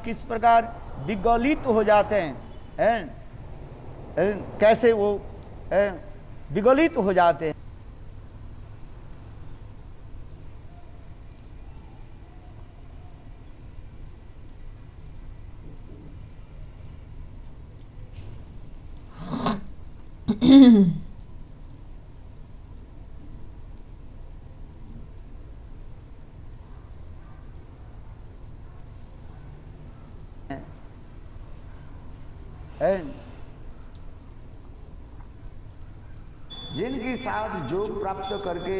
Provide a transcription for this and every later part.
किस प्रकार विगलित हो जाते हैं, कैसे वो विगलित हो जाते हैं। जिनके साथ योग प्राप्त करके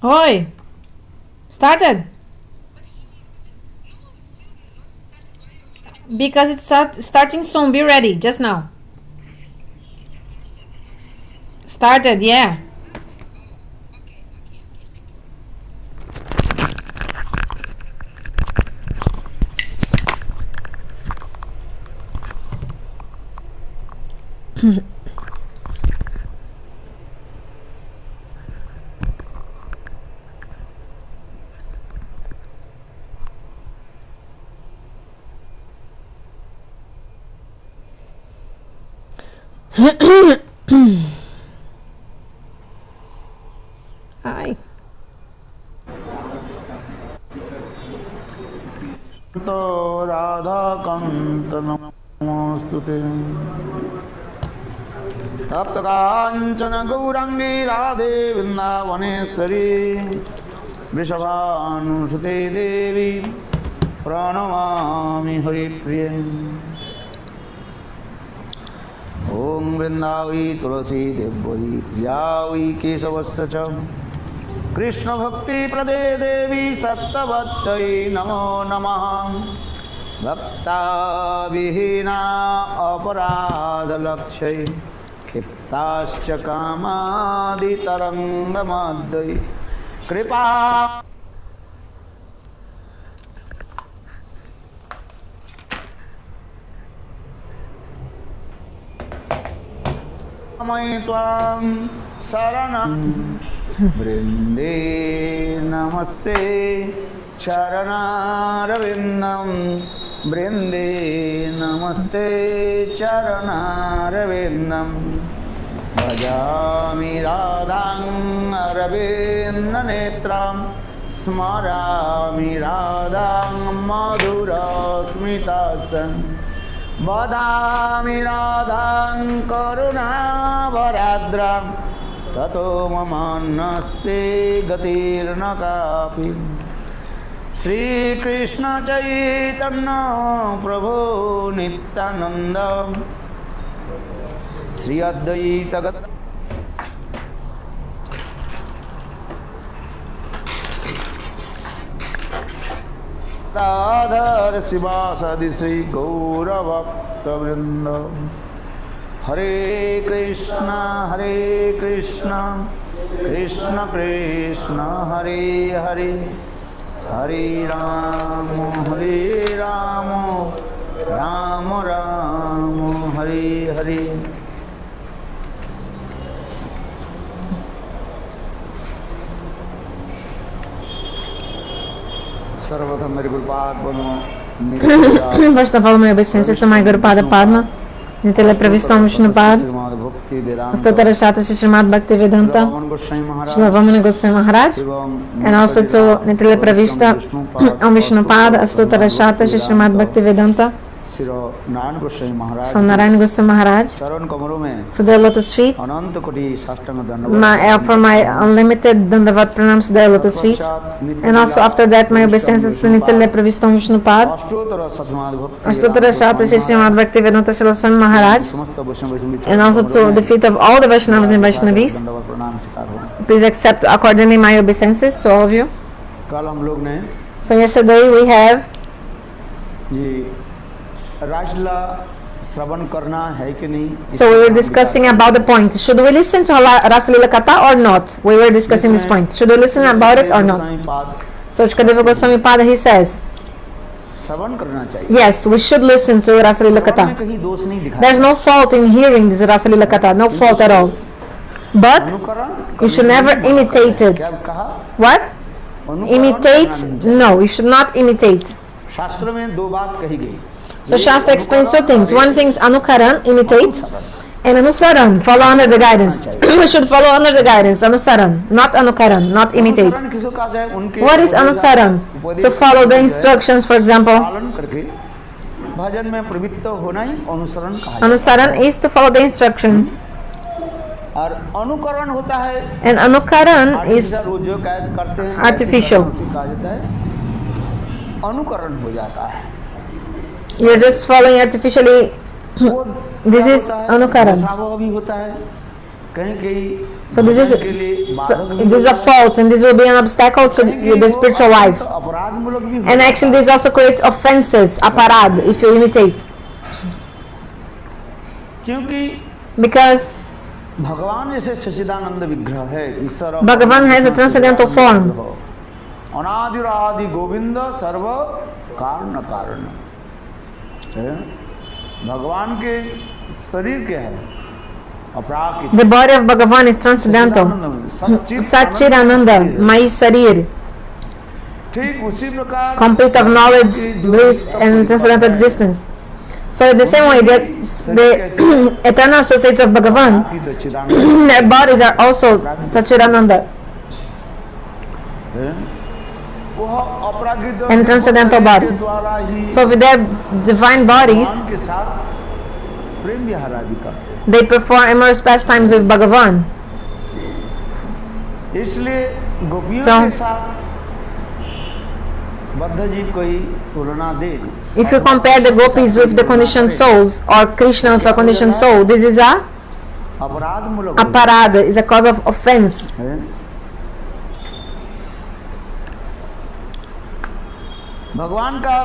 Oi, started. Because it's starting soon. Be ready. Just now. Started, yeah. Hi. तो राधा कांत नमोस्तुते तप्त कांचन गौरांगी राधे वृंदावनेश्वरी वृषभानुसुते देवी प्रणमामि हरिप्रिये। ओम वृंदावी तुलसी देववी प्रियावी केशवस्य च कृष्ण भक्ति प्रदे देवी सत्तवत्यै नमो नमः। भक्ता विहीना अपराधलक्ष्यै क्षिप्ताश्च कामादितरङ्गमद्यै कृपा मयि त्वां शरणं वृन्दे नमस्ते चरणारविन्दं वृन्दे नमस्ते चरणारविन्दं भजामि राधां अरविन्दनेत्रां स्मरामि राधां मधुरस्मितासन् वदामि राधां करुणावराद्रां ततो ममान्नस्ते गतिर्न कापि। श्रीकृष्ण चैतन्य प्रभो नित्यानंद श्री अद्वैत गदाधर शिवासादि श्री गौरभक्तवृंद। हरे कृष्णा कृष्ण कृष्ण हरे हरे हरे राम राम राम हरे हरे। सर्वप्रथम मेरे Gurupad Vaishnava meu obeiscencia, sou Mãe Garupada Padma, Nitya Pravistam Vishnupad, Astotara Shata Shrimad Bhaktivedanta, Shlavamana Goswami Maharaj, and also to Nitya Pravishta Om Vishnupad, Astotara Shata Shrimad Bhaktivedanta, Narayan Goswami Maharaj, to their lotus feet. I offer my unlimited Dandavat pranams to their lotus feet. And also after that my obeisances to Nitya Pravistam Vishnupad, Astotara Shata Shrimad Bhaktivedanta Srila Swami Maharaj, and also to the feet of all the Vaishnavas and Vaishnavis. Please accept accordingly my obeisances to all of you. So yesterday we have So we were discussing about the point. Should we listen to Rasa Leela Katha or not? We were discussing this point. Should we listen about it or not? So Shukadeva Goswami Pada, he says श्रवण करना चाहिए। Yes, we should listen to Rasalila Shravan Katha. में कहीं दोष नहीं दिखाया। There's no fault in hearing this Rasalila Katha, no fault at all. But अनुकरण you should never imitate it. क्या कहा? What? अनुकरण Imitate? करना नहीं चाहिए। No, you should not imitate. शास्त्र में दो बात कही गई। So Shastra explains two things. One thing is Anukaran, imitate, and Anusaran, follow under the guidance. We should follow under the guidance, Anusaran, not Anukaran, not imitate. अनुसरण किसको कहा जाए? उनके What is Anusaran? To follow the instructions, for example. पालन करके भजन में प्रवृत्त होना ही अनुसरण कहा जाता Anusaran is to follow the instructions. है। और अनुकरण होता है And Anukaran is आर्टिफिशियल, वो जो करते हैं artificial. उसे कहा जाता है अनुकरण हो जाता है। you're just following artificially. वो This क्या is होता है? अनुकरण. दशाभाव भी होता है कहीं कहीं So this is भजन के लिए बाधक भी this is a होता है। fault, and this will be an obstacle to कहीं कहीं the वो spiritual life. अपराधमूलक भी And होता है। actually, this also creates offenses, aparad, if you imitate, क्योंकि because भगवान जैसे सच्चिदानंद विग्रह है, ईश्वर Bhagavan has a transcendental form. अनादिरादि Govind सर्व कारण कारण है। भगवान के शरीर क्या है? अपराकृत the body of Bhagavan is transcendental. Satchidananda, my sharir, ठीक उसी प्रकार complete of knowledge, bliss, and transcendental existence. So in the same way that the eternal associates of Bhagavan, their bodies are also Satchidananda वह अपराकृत and transcendental body. द्वारा ही So with their divine bodies, भगवान के साथ प्रेम विहार आदि करते हैं। they perform amorous pastimes with Bhagavan. इसलिए गोपियों So- के साथ बद्ध जीव कोई तुलना दे। If you compare the gopis with the conditioned souls or Krishna with a conditioned soul, this is a अपराधमूलक aparad, is a cause of offense. है। भगवान का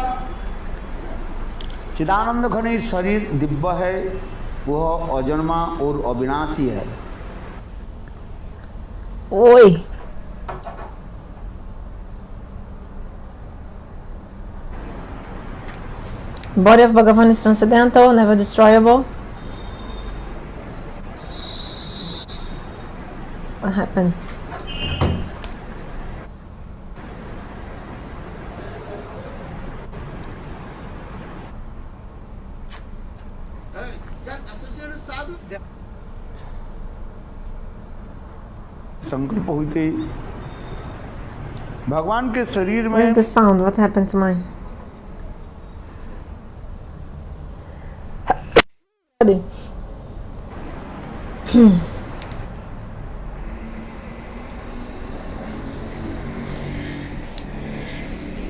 चिदानंद घनी शरीर दिव्य है, वह अजन्मा और अविनाशी है। Oi. Body of Bhagavan is transcendental, never destroyable. What happened? संकल्प होते भगवान के शरीर Where's में the sound? What happened to mine?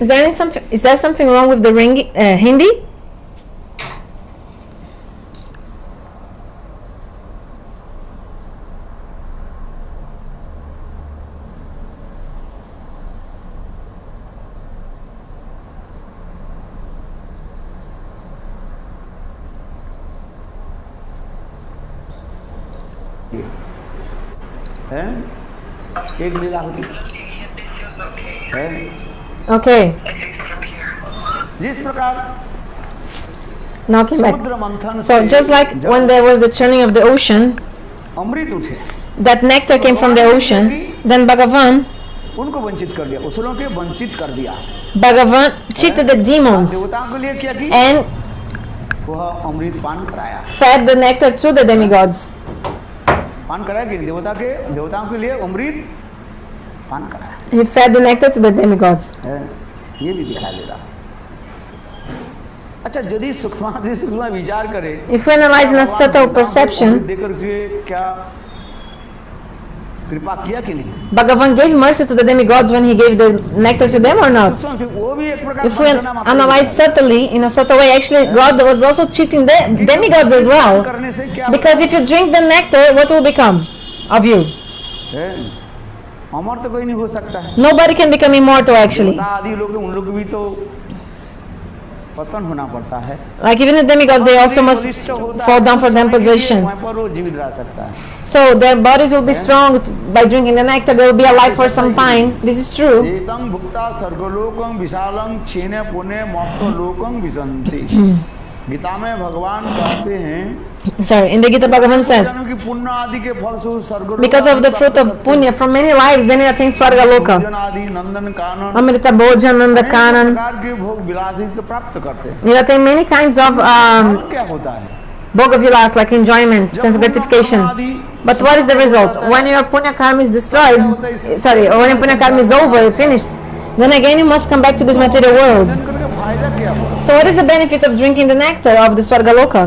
Is there something wrong with the Hindi? है एक लीला होती है। Okay. जिस प्रकार Now came back. समुद्र मंथन So से just like जब when there was the churning of the ocean, अमृत उठे, that nectar came from the ocean, then Bhagavan उनको वंचित कर दिया, उसलों के वंचित कर दिया। cheated the demons देवताओं के लिए क्या की? and वह अमृत पान कराया। fed the nectar to the demigods. पान कराया कि देवताओं के लिए अमृत पान कराया He fed the nectar to the demigods. है, ये भी दिखाई दे रहा। अच्छा, यदि सूक्ष्म विचार करें, If we analyze in a subtle perception, देकर के क्या कृपा किया कि नहीं? Bhagavan gave mercy to the demigods when he gave the nectar to them or not? सूक्ष्म से वो भी एक प्रकार If we वंचना मात्र analyze है। subtly, in a subtle way, actually God was also cheating the demigods as well. करने से क्या Because if you drink the nectar, what will become of you? है? अमर तो कोई नहीं हो सकता है। Nobody can become immortal actually. देवता आदि लोग, उन लोग भी तो पतन होना पड़ता है। Like even the demigods, they also must वरिष्ठ होता fall है, down for उस their समय के लिए position. वहाँ पर वो जीवित रह सकता है। So their bodies will be strong by drinking the nectar. They will be alive for some time. This is true. एतं भुक्ता स्वर्गलोकं विशालं क्षीणे पुण्य मोक्ष लोकं विशन्ति। गीता में भगवान कहते हैं, Sorry, in the Gita Bhagavan says, कि पुण्य आदि के फल से स्वर्गलोक because of the fruit of punya from many lives, then you attain Swarga Loka. भोजन आदि Nandan Kanan Amrita Bhojan, Nanda अनेक Kanan. प्रकार के भोग विलासित प्राप्त करते हैं। You attain many kinds of और क्या होता है? Bhogavilas, like enjoyment, sense gratification. But what is the result? When your punya karma is destroyed, sorry, or when your punya karma is over, finished, then again you must come back to this material world. करके फायदा क्या हुआ? So what is the benefit of drinking the nectar of the Swarga Loka?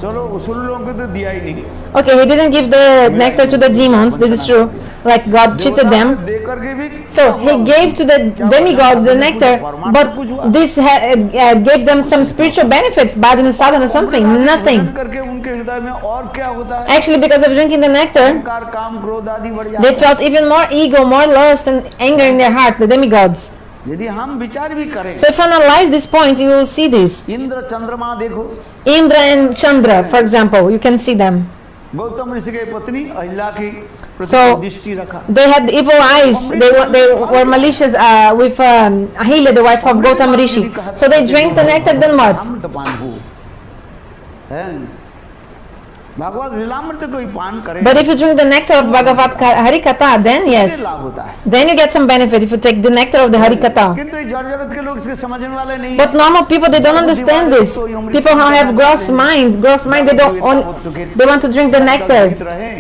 चलो उसूल लोगों को तो दिया ही नहीं। Okay, he didn't give the nectar to the demons, this is true. Like God cheated them. दे करके भी So he gave to the demigods the nectar, but this gave them some spiritual benefits, bhajana sadhana, something, nothing. करके उनके हृदय में और क्या होता है? Actually, because of drinking the nectar, अहंकार, काम, क्रोध आदि बढ़ जाता they felt even more ego, more lust and anger in their heart, the demigods. है। यदि हम विचार भी करें, So if you analyze this point, you will see this. Indra चंद्रमा देखो, Indra and Chandra, for example, you can see them. Gautam ऋषि की पत्नी अहिल्या की So दृष्टि रखा। they had evil eyes. They were malicious with Ahilya, the wife of Gautam Rishi. So they drank the nectar. Then what? अमृतपान हो, है भगवत लीलामृत कोई पान करे, But if you drink the nectar of Bhagavad Harikatha, then इससे yes, लाभ होता है। then you get some benefit if you take the nectar of the Harikatha. किंतु ये जड़ जगत के लोग इसके समझने वाले नहीं। But normal people, they don't understand this. People who have gross mind, they don't they want to drink the nectar. रहे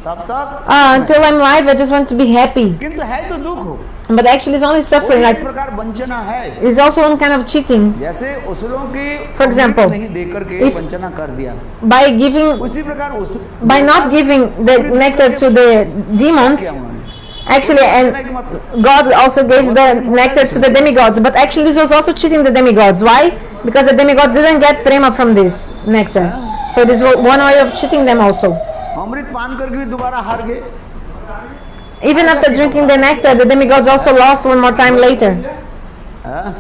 तब तक Until I'm alive, I just want to be happy. किंतु है तो दुख हो, But actually, it's only suffering. एक Like प्रकार वंचना है। it's also one kind of cheating. जैसे उसूलों की For example, नहीं दे करके if- वंचना कर दिया, By giving, उसी प्रकार उस by not giving the nectar to the demons, क्या उन्होंने actually, and God also gave the nectar to the demigods. But actually, this was also cheating the demigods. Why? Because the demigods didn't get prema from this nectar. So this was one way of cheating them also. अमृत पान करके भी दोबारा हार गए। Even after drinking the nectar, the demigods also lost one more time later. हाँ?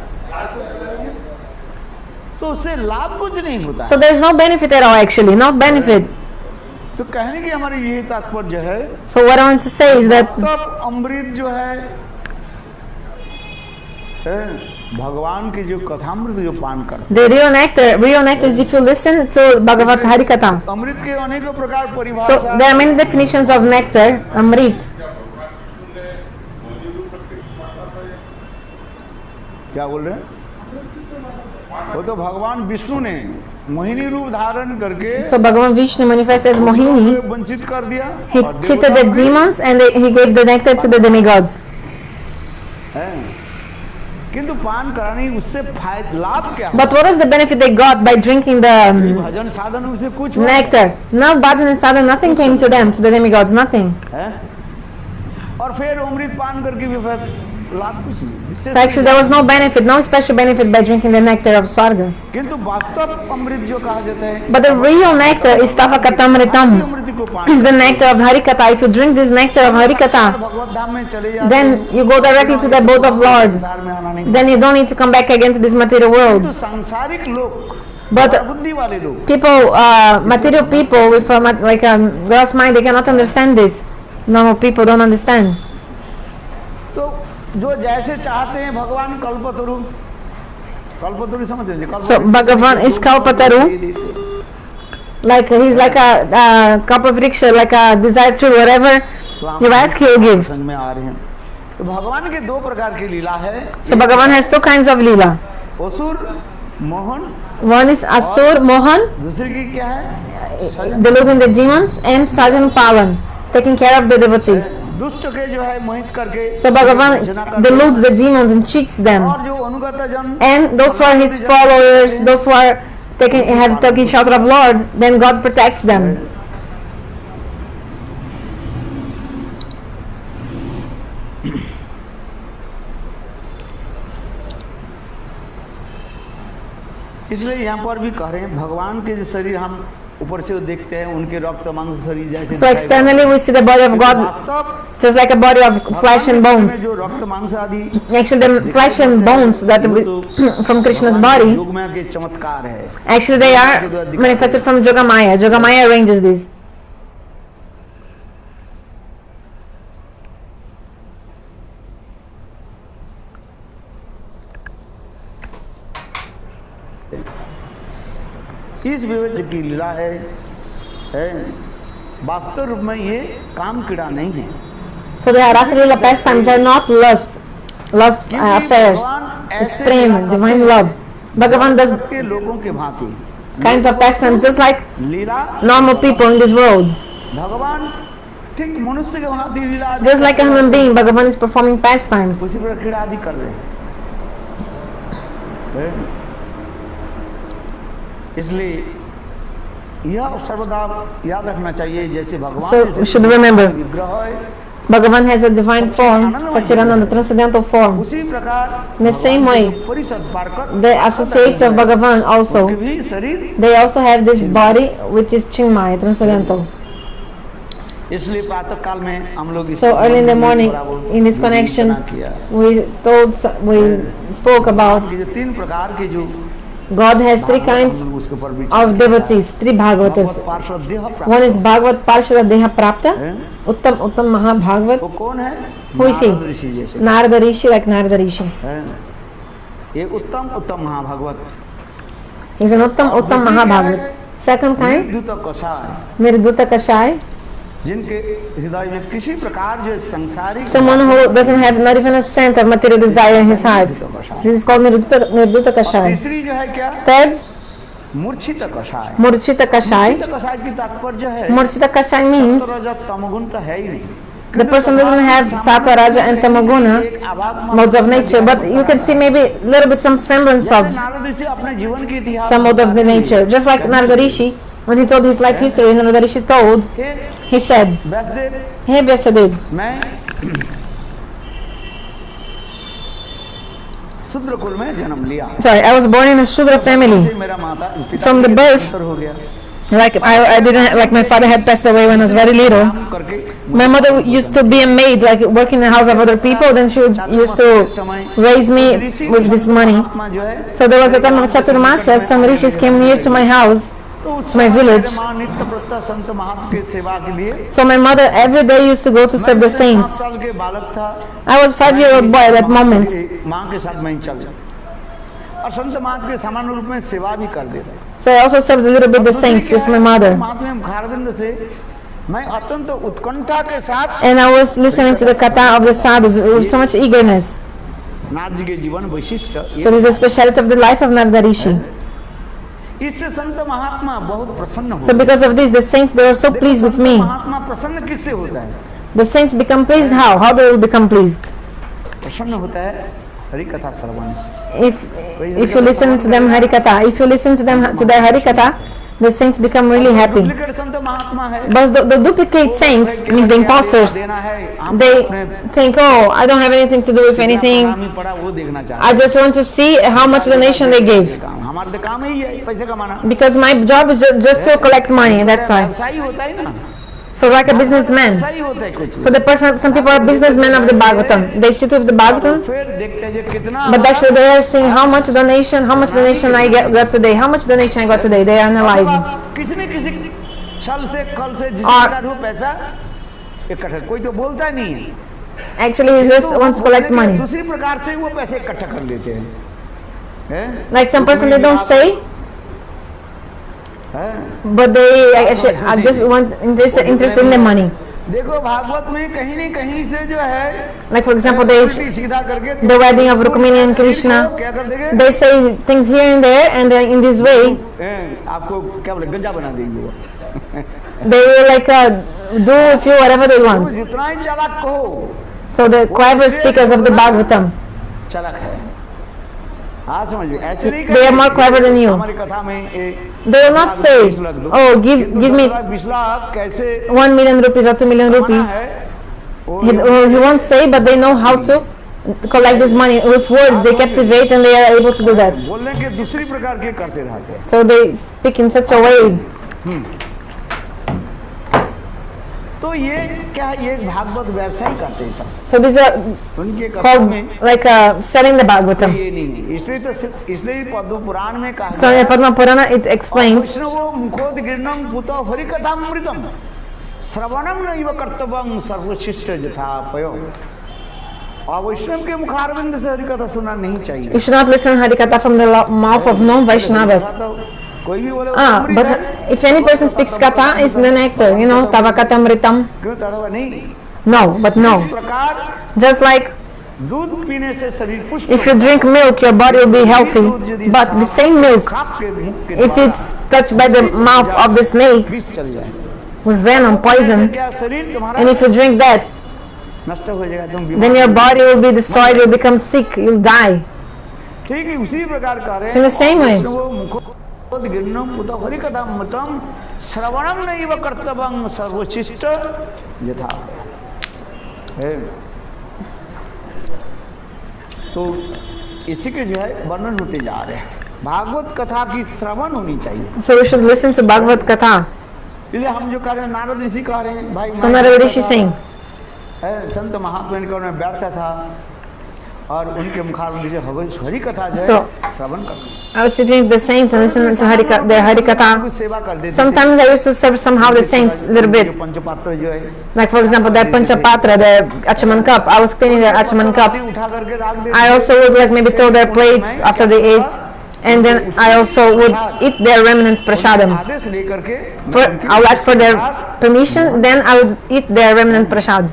तो उससे लाभ कुछ नहीं होता। So there's no benefit at all actually, no benefit. तो कहने की हमारी यही तात्पर्य है, So what I want to say is that तब अमृत जो है भगवान की जो कथामृत जो पान कर, the real nectar is if you listen to Bhagavad Harikatha. अमृत के अनेकों प्रकार So परिभाषा, there are many definitions of nectar, Amrit. क्या बोल रहे हैं? वो तो भगवान विष्णु ने मोहिनी रूप धारण करके So Bhagavan Vishnu manifested as Mohini. वंचित कर दिया, He और cheated the demons and he gave the nectar to the demigods. हैं। किंतु पान कराने उससे लाभ क्या? But what is the benefit they got by drinking the भजन साधन उसे कुछ हुआ? nectar? No bhajan and sadhana, nothing came to them, to the demigods, nothing. हैं? और फिर अमृत पान करके भी फिर लाभ कुछ नहीं। इससे So actually there was no benefit, no special benefit by drinking the nectar of Swarga. किंतु वास्तव अमृत जो कहा जाता है, But the real nectar is Tavakatamritam. अमृत को पान It's the nectar of Harikatha. If you drink this nectar of Harikatha, भगवत धाम में चले जाते then हैं, you go directly to the abode of Lord. संसार में आना नहीं। Then you don't need to come back again to this material world. किंतु सांसारिक लोग, But बुद्धि वाले लोग, people, material people with like a gross mind, they cannot understand this. Normal people don't understand. तो जो जैसे चाहते हैं भगवान कल्पतरु, कल्पतरु समझ लीजिए। So Bhagavan is Kalpataru. Like he's like a Kalpavriksha, like a desire tree, whatever you ask, he will give. संग में आ रहे हैं। तो भगवान के दो प्रकार की लीला है, So Bhagavan has two kinds of lila. असुर Mohan, One is Asur Mohan, दूसरी की क्या है? deluding the demons, and Sajan Palan, taking care of the devotees. दुष्ट के जो है मोहित करके So Bhagavan वंचना करके, deludes the demons and cheats them. और जो अनुगत जन, And those who are his followers, those who are taking shelter of Lord, then God protects them. इसलिए यहाँ पर भी कह रहे हैं भगवान के जो शरीर हम ऊपर से देखते हैं, उनके रक्त मांस शरीर जैसे So externally we see the body of God वास्तव just like a body of flesh and bones. जो रक्त मांस आदि Actually the flesh and bones that from Krishna's body, युग में के चमत्कार है, actually they are manifested from Yogamaya. Yogamaya arranges these. इस विवेचक की लीला है, वास्तव रूप में ये काम कीड़ा नहीं है। So the Rasa Leela pastimes are not lust affairs. It's prema, divine love. Bhagavan does के लोगों के भांति kinds of pastimes just like Leela normal people in this world. भगवान ठीक मनुष्य के भांति लीला Just like a human being, Bhagavan is performing pastimes. उसी प्रकार कीड़ा आदि कर रहे हैं। इसलिए यह सर्वदा याद रखना चाहिए, जैसे भगवान So we should remember, विग्रह है, Bhagavan has a divine form, Satchidananda, transcendental form. उसी प्रकार In the same way, the associates of Bhagavan also, भी शरीर, they also have this body which is Chinmaya, transcendental. इसलिए प्रातः काल में हम लोग So early in the morning, in this connection, we spoke about जो तीन प्रकार के जो God has three kinds उसके ऊपर भी of devotees, three Bhagavatas. पार्षद देह प्राप्त One is Bhagavat Parshada Deha Prapta, Uttam Mahabhagavat. वो कौन है? Who is he? नारद ऋषि जैसे Narada Rishi, like Narada Rishi. है। ये उत्तम महाभागवत। He's an Uttam Mahabhagavat. Second kind, निर्धूत कषाय, Nirduta Kashai, जिनके हृदय में किसी प्रकार जो संसारिक someone who doesn't have not even a cent of material desire in his heart. This is called Nirduta Kashai. तीसरी जो है क्या? Third, मूर्छित कषाय। Murchita Kashai. मूर्छित कषाय की तात्पर्य जो है Murchita Kashai means सत्व तमोगुण तो है ही नहीं। the person doesn't have Sattva, Raja and Tamaguna एक आभास modes of nature, but you can see maybe a little bit some semblance of Narad ऋषि अपने जीवन के इतिहास some mode of the nature. Just like Narada Rishi, when he told his life history, Narada Rishi told, he said, Vyasdev Hey Vyasadeva, मैं शूद्र कुल में जन्म लिया। sorry, I was born in a Shudra family. मेरा माता पिता From the birth, हो गया। like I didn't, like my father had passed away when I was very little. काम करके My mother used to be a maid, like working in the house of other people. Then she used to raise me with this money. आत्मा जो है So there was a time of Chaturmasya, some rishis came near to my house, to my village. माँ नित्य प्रत्यह संत महात्मा की सेवा के लिए So my mother every day used to go to serve the saints. 7 साल के बालक था। I was 5-year-old boy at that moment. माँ के साथ मैं चल और संत महात्मा के समान रूप में सेवा भी कर देता। So I also served a little bit the saints with my mother. महात्मा मुखारविंद से मैं अत्यंत उत्कंठा के साथ And I was listening to the katha of the sadhus with so much eagerness. Nath ji के जीवन वैशिष्ट So this is the speciality of the life of Narada Rishi. इससे संत महात्मा बहुत प्रसन्न हो So because of this, the saints, they were so pleased with me. महात्मा प्रसन्न किससे होता है? The saints become pleased how? How they will become pleased? प्रसन्न होता है हरि कथा श्रवण से। If you listen to them Harikatha, if you listen to them to their Harikatha, the saints become really happy. Duplicate संत महात्मा है But the duplicate saints, means the imposters, देना है हम they अपने think, oh, I don't have anything to do with anything. हरामी पड़ा वो देखना चाहते I just want to see how much donation they gave. हैं। हमारा तो काम ही है पैसे कमाना। Because my job is just to collect money, that's why. व्यवसायी होता है ना, So like a businessman. व्यवसायी होता है कुछ। So the person, some people are businessmen of the Bhagavatam. They sit with the Bhagavatam, फिर देखते हैं जो कितना but actually they are seeing how much donation I got today, how much donation I got today. They are analyzing. किसी न किसी छल से कल से जिस और- प्रकार वो पैसा इकट्ठा कोई तो बोलता ही नहीं है। Actually he just wants to collect money. दूसरी प्रकार से वो पैसे इकट्ठा कर लेते हैं, हैं? Like some person they don't say, हैं? but they actually are just interested in the money. देखो भागवत में कहीं न कहीं से जो है Like for example, they उल्टी सीधा करके the wedding of Rukmini and Krishna. क्या कर देंगे? They say things here and there, and then in this way हैं, आपको क्या बोले गंजा बना देंगे वो। they will like do with you whatever they तो want. जितना ही चालाक कहो So the clever speakers of the Bhagavatam, चालाक है। हाँ समझ गए, ऐसे नहीं they are more clever than you. हमारी कथा में They will not say, oh, give me 20 lakh कैसे 1 million rupees or 2 million कमाना rupees. है, वो He won't say, but they know how to collect this money with words. They captivate and they are able to do that. बोलने के दूसरी प्रकार के करते रहते हैं। So they speak in such a way. तो ये क्या ये भागवत व्यवसाय करते हैं सब, So these are उनके कथा called में like selling the Bhagavatam. ये नहीं है। इसलिए पद्म पुराण में कहा So in Padma Purana it explains, वैष्णवो मुखोद्गीर्णं पुत हरिकथामृतम् श्रवणं नैव कर्तव्यं सर्वशिष्ट यथापयो। और वैष्णव के मुखारविंद से हरिकथा सुनना नहीं चाहिए। you should not listen Harikatha from the mouth of non-Vaishnavas. कोई भी बोले But if any person speaks katha, is the nectar, you know, tavakatamritam. क्यों तथा नहीं? No, but no. इस प्रकार Just like दूध पीने से शरीर पुष्ट if you drink milk, your body will be healthy. But the same milk, सांप के मुख के if it's touched by the mouth of the snake विष चल जाए, with venom, poison, क्या शरीर तुम्हारा and if you drink that, नष्ट हो जाएगा, तुम then your बीमार। body will be destroyed, you'll become sick, you'll die. ठीक है, उसी प्रकार कह रहे So in the same way. गिन्नम पुत हरिकथामृतम श्रवणम नैव कर्तव्यं सर्वशिष्ट यथा। तो इसी के जो है वर्णन होते जा रहे हैं। भागवत कथा की श्रवण होनी चाहिए। So we should listen to Bhagavad Katha. इसलिए हम जो कह रहे हैं, नारद ऋषि कह रहे हैं, भाई So Narada Rishi saying, संत महात्मा इनका उन्हें बैठता था और उनके मुखारबिंद से हरि कथा जो So, है श्रवण करते। I was sitting with the saints and listening to their Hari Katha. सेवा कर देते थे। Sometimes I used to serve somehow the saints a little bit. पंचपात्र जो है, Like for example, that Panchapatra, the Achaman cup. I was cleaning the Achaman cup. उठा करके रख देते I also would like maybe throw their plates after they ate. And then I also would eat their remnants prasadam. आदेश लेकर के I'll ask for their permission, then I would eat their remnant prasad.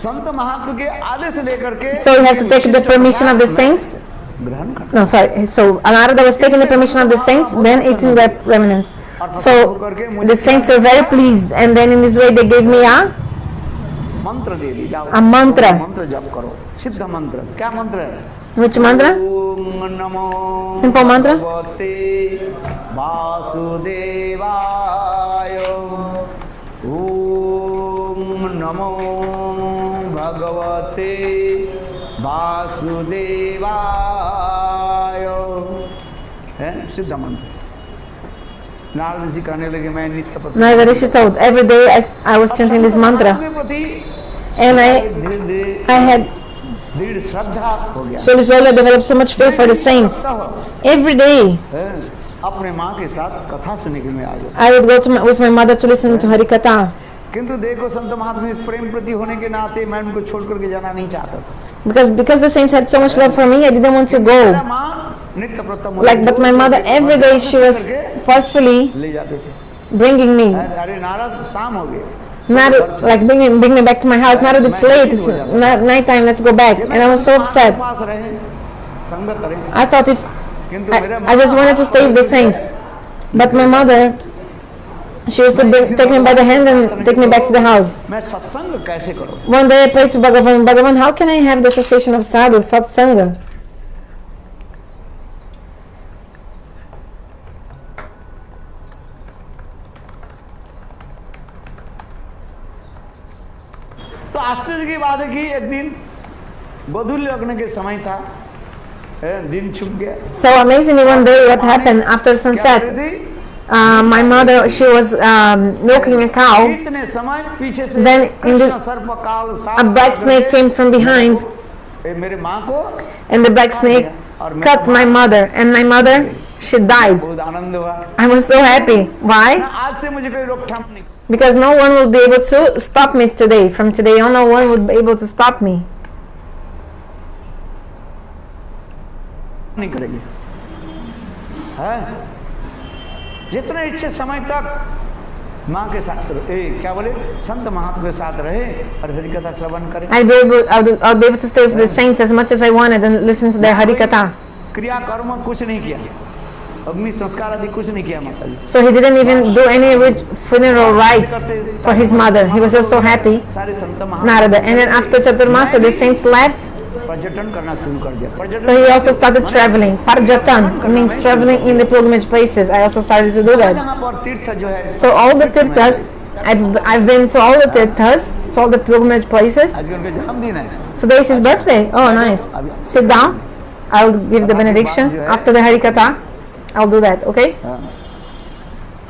संत महात्मा के आदेश लेकर के So you have to take the permission of the saints. ग्रहण कर। No, sorry. So Narada was taking the permission of the saints, then eating their remnants. So the saints were very pleased, and then in this way they gave me मंत्र दे दी, जाओ a mantra. मंत्र जप करो, सिद्ध मंत्र। क्या मंत्र है? Which mantra? Om NaMo Simple mantra. भगवते वासुदेवाय। ओम नमो भगवते वासुदेवाय। है सिद्ध मंत्र। नारद ऋषि कहने लगे, मैं नित्य Narada Rishi told, every day I was chanting this mantra, and I had दृढ़ श्रद्धा हो गया। slowly developed so much faith for the saints. Every day अपने माँ के साथ कथा सुनने के लिए आ जाओ। I would go with my mother to listen to Hari Katha. किंतु देखो संत महात्मा इस प्रेम प्रति होने के नाते मैं उनको छोड़ करके जाना नहीं चाहता था। Because the saints had so much love for me, I didn't want to मेरा go. माँ नित्य प्रतम But my mother every day she was forcefully ले जाते थे। bringing me. अरे नारद शाम हो गए, Not like bring me back to my house. Not it's late. It's night time. Let's go back. And I was so upset. पास रहे, संग करें। I thought if किंतु I just wanted to stay with the saints, but my mother, she used to take me by the hand and take me back to the house. मैं सत्संग कैसे करूं? One day I prayed to Bhagavan, Bhagavan, how can I have the association of sadhu, satsanga? तो आश्चर्य की बात है कि एक दिन गोधूली लग्न के समय था, दिन छुप गया। So amazingly, one day what happened after क्या sunset? कर रही थी? My mother, she was milking a cow. इतने समय पीछे से Then in Krishna the- सर्पकाल A black snake came from behind, मेरे माँ को and the black snake cut my mother, and my mother, she died. बहुत आनंद हुआ। I was so happy. Why? आज से मुझे कोई रोकथाम नहीं Because no one will be able to stop me today. From today on, no one would be able to stop me. नहीं करेगी। है जितने इच्छे समय तक माँ के साथ क्या बोले संत महात्मा के साथ रहे और हरि कथा श्रवण करें। I'll be able to stay with the saints as much as I wanted and listen to their Hari Katha. क्रिया कर्म कुछ नहीं किया, अग्नि संस्कार आदि कुछ नहीं किया माता जी। So he didn't even do any funeral rites for his mother. He was just so happy, सारे संत महात्मा Narada. And then after Chaturmasa, the saints left. पर्यटन करना शुरू कर दिया। So he also started traveling. Parjatan means traveling in the pilgrimage places. I also started to do that. जहाँ पर तीर्थ जो है, So all the tirthas, I've been to all the tirthas, to all the pilgrimage places. आज उनका जन्मदिन है। Today is his birthday. Oh, nice. Sit down. I'll give the benediction after the Hari Katha. I'll do that. Okay.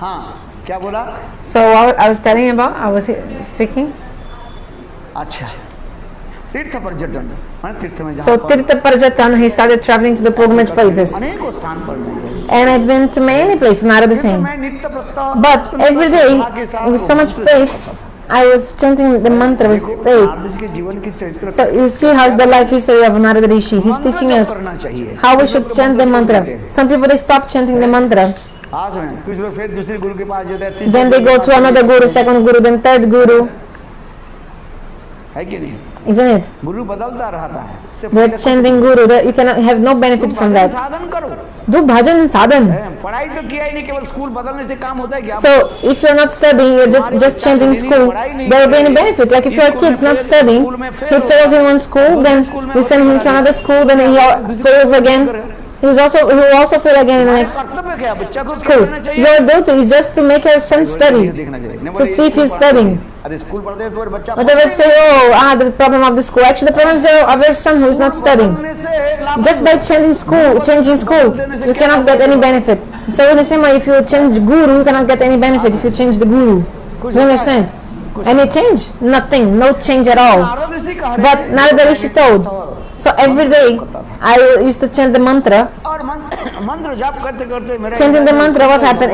हाँ क्या बोला? So I was telling about. I was speaking. अच्छा तीर्थ पर्यटन तीर्थ में So Tirtha Parjatan, he started traveling to the pilgrimage places. अनेकों स्थान पर गए। And I've been to many places, Narada फिर तो saying. मैं नित्य प्रत्यह But every day, with so much faith, I was chanting the mantra with देखो, faith. Narad ji के जीवन की चरित्र So you see how's the life history of Narada Rishi. He's teaching us करना चाहिए how we should chant the mantra. Some people they stop chanting the mantra. हाँ सुने, कुछ लोग फिर दूसरे गुरु के पास जाते हैं, Then they go to another guru, second guru, then third guru. है कि नहीं? Isn't it? गुरु बदलता रहता है, इससे They're फायदा chanting guru. You can have no benefit तुम from भजन that. साधन करो, Do bhajan and sadhan. पढ़ाई तो किया ही नहीं, केवल स्कूल बदलने से काम होता है क्या? So if you're not studying, you're just chanting school, there will be any benefit. Like if your kid's not studying, he fails in one school, then we send him to another school, then he fails again. He will also fail again in the next कर्तव्य क्या है? बच्चा को क्या school. करना चाहिए? Your duty is just to make your son study, देखना चाहिए। to see if he's studying. अरे स्कूल पढ़ते हैं तो बच्चा But they will say, oh, the problem of the school. Actually, the problem is of your son who is not studying. Just by changing school, you cannot get any benefit. So in the same way, if you change guru, you cannot get any benefit if you change the guru. You understand? Any change? Nothing. No change at all. But Narada Rishi told. So every day, I used to chant the mantra. और मंत्र जाप करते करते मेरा Chanting the mantra, what happened?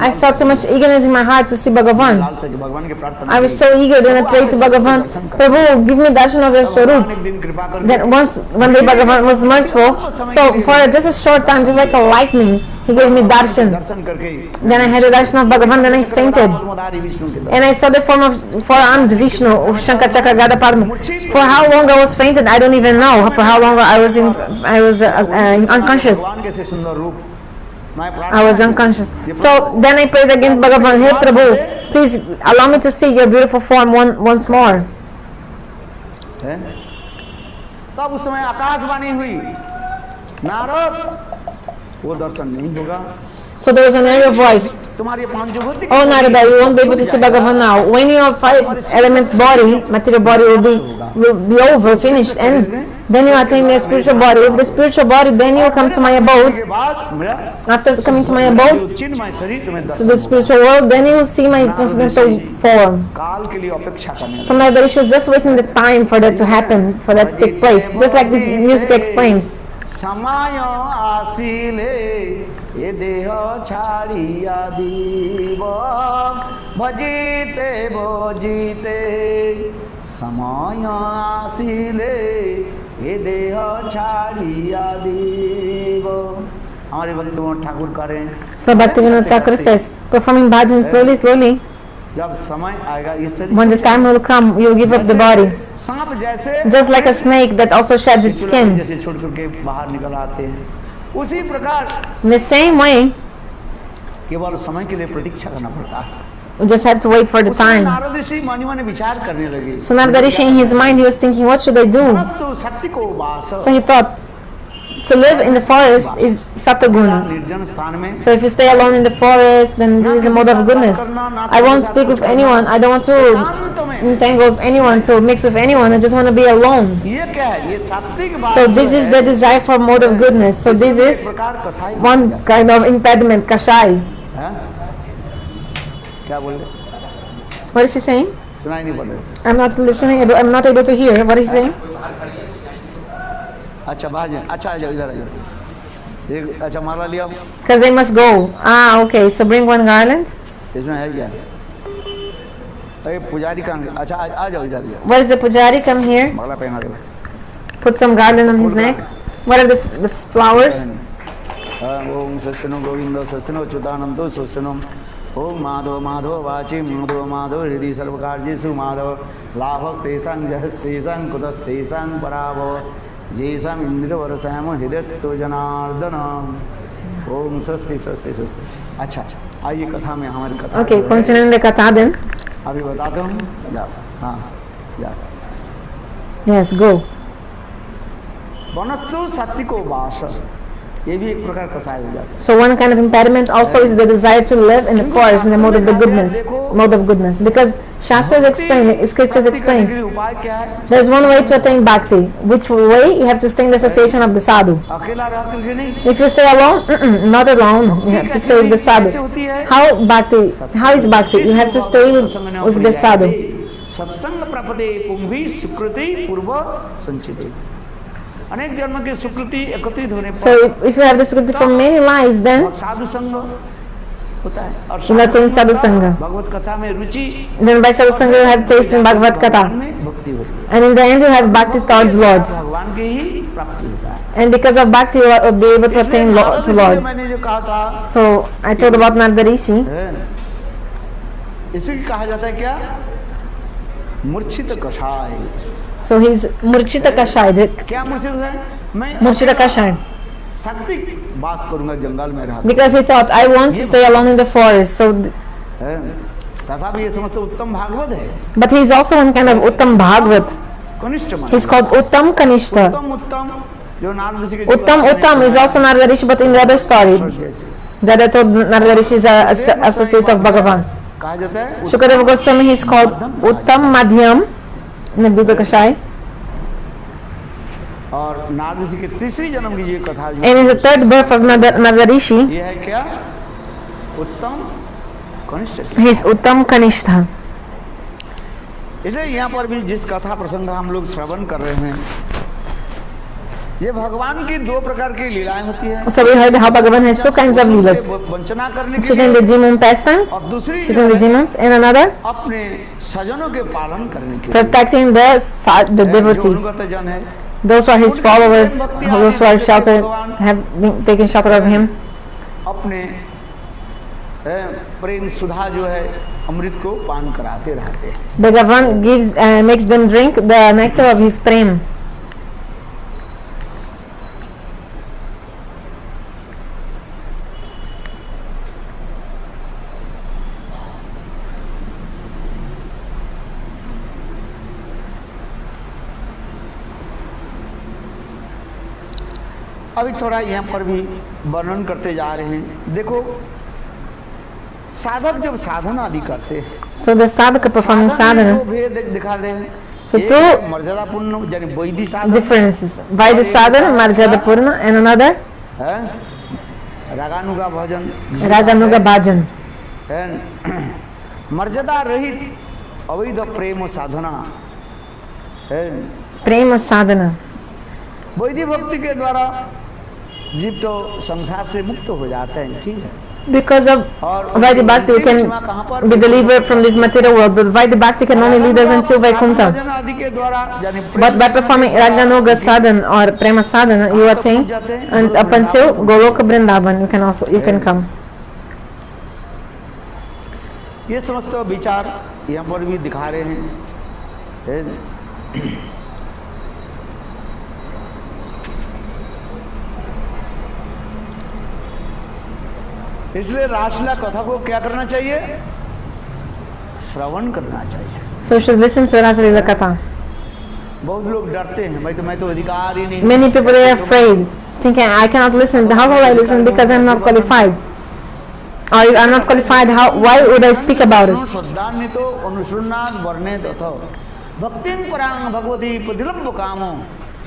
I felt so much eagerness in my heart to see Bhagavan. लाल से भगवान की प्रार्थना I was so eager, then I prayed to Bhagavan, Prabhu, give me darshan of your Swarup. एक दिन कृपा कर Then one day Bhagavan was merciful, so for just a short time, just like a lightning, he gave me darshan. दर्शन करके Then I had the darshan of Bhagavan, then I fainted. मदारी विष्णु के And I saw the form of four-armed Vishnu, of Shankar Chakra Gada Padma. For how long I was fainted, I don't even know. For how long I was unconscious. भगवान कैसे सुंदर रूप मैं I was unconscious. So then I prayed again, Bhagavan, hey Prabhu, please allow me to see your beautiful form once more. है तब उस समय आकाशवाणी हुई नारद वो दर्शन नहीं होगा So there was an audible voice. तुम्हारी पंचभूति Oh Narada, you won't be able to see Bhagavan now. When your five-element body, material body will be over, finished, and then you attain your spiritual body. With the spiritual body, then you come to my abode. के बाद मेरा After coming to my abode, जो चिन्मय शरीर तुम्हें to Darshan the spiritual world, then you will see my transcendental form. काल के लिए अपेक्षा करने So Narada Rishi was just waiting the time for that to happen, for that to take place. Just like this music explains. समय आसीले ये देह छाड़िया दीव भजीते भजीते समय आसीले ये देह छाड़िया दीव हमारे भक्ति ठाकुर करें So Bhaktivinoda Thakur says, performing bhajan slowly, जब समय आएगा ये शरीर when the time will come, you will give up the body. सांप जैसे Just like a snake that also sheds its skin. जैसे छोड़ छोड़ के बाहर निकल आते हैं उसी प्रकार In the same way, केवल समय के लिए प्रतीक्षा करना पड़ता है we just have to wait for the उस समय time. नारद ऋषि मन ही मन विचार करने लगे So Narada Rishi in his mind, he was thinking, what should I do? परंतु सत्य को वास So he thought, to live in the forest is Sataguna. निर्जन स्थान में So if you stay alone in the forest, then this is a mode of goodness. I won't speak with anyone. I don't want to entangle with anyone, to mix with anyone. I just want to be alone. ये क्या है ये सात्विक बात So this is the desire for mode of goodness. So this is प्रकार कसाई one kind of impediment, kashai. है क्या बोल रहे What is he saying? सुनाई नहीं पड़ रहा I'm not listening. I'm not able to hear. What is he saying? अच्छा बाहर जाए अच्छा आ जाओ इधर आ जाओ एक अच्छा माला लिया Because they must go. Ah, okay. So bring one garland. इसमें है क्या अरे पुजारी कहाँ अच्छा आ जाओ इधर जाओ Where is the pujari? Come here. माला पहना दो Put some garland on his neck. What are the flowers? ओम सत्सनो गोविंद सत्सनो च्युतानंदो सत्सनो ओम माधव माधव वाची माधव माधव हृदय सर्वकार्येषु माधव लाभक तेषां जहस्तेषां कुतस्तेषां पराभव जैसाम इंद्रवरसाम हृदयस्थो जनार्दन ओम स्वस्ति स्वस्ति स्वस्ति अच्छा अच्छा आइए कथा में हमारी कथा Okay, continuing the katha then. अभी बताता हूँ जाओ हाँ जाओ Yes, go. वनस्तु सत्तिको वास ये भी एक प्रकार कसाय हो जाता है So one kind of impediment also is the desire to live in the forest in the mode of goodness. Because Shastras explain, scriptures explain, उपाय क्या है there is one way to attain bhakti. Which way? You have to stay in the association of the sadhu. अकेला रह करके नहीं If you stay alone, not alone. You have to stay with the sadhu. How bhakti? How is bhakti? You have to stay with the sadhu. सत्संग प्रपदे पुंभी सुकृति पूर्व संचित अनेक जन्म की सुकृति एकत्रित होने So if you have the sukriti from many lives, then साधु संग होता है। और You know, in sadhu sangha. भगवत कथा में रुचि, Then by sadhu sangha you have taste in Bhagavad Katha. भगवान में भक्ति होती है, And in the end you have bhakti towards Lord. भगवान की ही प्राप्ति होता है। And because of bhakti you will be able to attain to Lord. मैंने जो कहा था, So I told about Narada Rishi. इसे कहा जाता है क्या, मूर्छित कषाय। So he's Murchita Kashai. क्या मूर्छित है? मैं Murchita Kashai. सात्विक वास करूंगा, जंगल में रहा। Because he thought, I want to stay alone in the forest. So, तथापि ये समस्त उत्तम भागवत है। but he's also one kind of Uttam Bhagavat. कनिष्ठ मान। He's called Uttam Kanishta. उत्तम जो नारद ऋषि के Uttam is also Narada Rishi, but in the other story that I told, Narada Rishi is a associate of Bhagavan. कहा जाता है Shukadeva Goswami, he's called Uttam Madhyam Nagduta Kashai. और नारद ऋषि के तीसरी जन्म की ये कथा जो And in the third birth of Narada Rishi, ये है क्या, उत्तम कनिष्ठ। he's Uttam Kanishta. इसलिए यहाँ पर भी जिस कथा प्रसंग हम लोग श्रवण कर रहे हैं, ये भगवान की दो प्रकार की लीलाएं होती है। So we heard how Bhagavan has two kinds of leelas. वंचना करने के Shooting the लिए, demon pastimes, और दूसरी shooting the demons, and another अपने सजनों के पालन करने के लिए, protecting the devotees. जो अनुगत जन है, Those who are his followers, those who are sheltered, have been taken shelter of him. अपने प्रेम सुधा जो है अमृत को पान कराते रहते हैं। Bhagavan makes them drink the nectar of his prem. अभी थोड़ा यहाँ पर भी वर्णन करते जा रहे हैं। देखो, साधक जब साधना आदि करते हैं, So the sadhaka performing sadhana, भेद दिखा रहे हैं। So एक two मर्यादापूर्ण यानी वैदिक साधन differences. Vaidya sadhana, Marjada Purna, and another है, रागानुगा भजन, Raganuga Bhajan. है, मर्यादा रहित अवैध प्रेम साधना है। Prema sadhana. वैदिक भक्ति के द्वारा जीव तो संसार से मुक्त हो जाते हैं, ठीक है। Because of Vaidya Bhakti, we can be delivered from this material world, but Vaidya Bhakti can only lead us until Vaikuntha. भजन आदि के द्वारा यानी But by performing Raganuga sadhana or Prema sadhana, you attain, and up until Goloka Vrindavan, you can come. ये समस्त विचार यहाँ पर भी दिखा रहे हैं। इसलिए रासलीला कथा को क्या करना चाहिए, श्रवण करना चाहिए। So you should listen to Rasa Lila Katha. बहुत लोग डरते हैं, भाई तो मैं तो अधिकार ही नहीं। Many people are afraid, thinking, I cannot listen. How will I listen? Because I'm not qualified. Or if I'm not qualified, why would I speak about it? श्रद्धान्वितो अनुसृणात् वर्णेत अथ भक्तिं परां भगवती प्रतिलम्ब कामो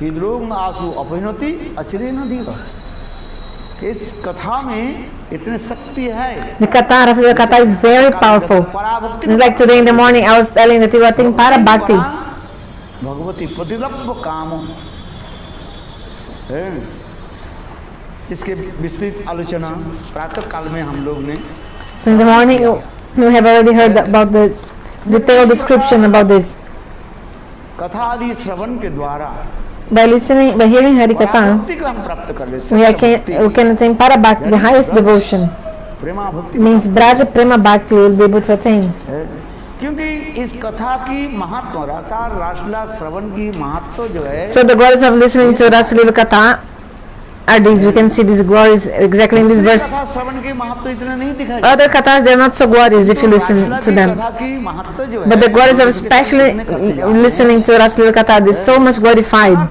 हृद्रोग आसु अपहिनोति अचिरेण दीव। इस कथा में इतनी शक्ति है। The Katha, Rasa Lila Katha is very powerful. It's like today in the morning I was telling that you are thinking Para Bhakti. Bhagwati प्रतिलम्ब कामो, इसके विस्तृत आलोचना प्रातः काल में हम लोग ने। So in the morning you have already heard about the detailed description about this. कथा आदि श्रवण के द्वारा By hearing Hari Katha, भक्ति को हम प्राप्त कर ले we can attain Para Bhakti, the highest devotion. प्रेमा भक्ति Means Braja Prema Bhakti will be able to attain. क्योंकि इस कथा की महत्व लगातार रासलीला श्रवण की महत्व जो है। So the glories of listening to Rasa Lila Katha are these. We can see these glories exactly in this verse. कथा श्रवण की महत्व इतना नहीं दिखाई। Other kathas, they are not so glorious if you listen to them. कथा की महत्व जो है, But the glories of especially listening to Rasa Lila Katha is so much glorified.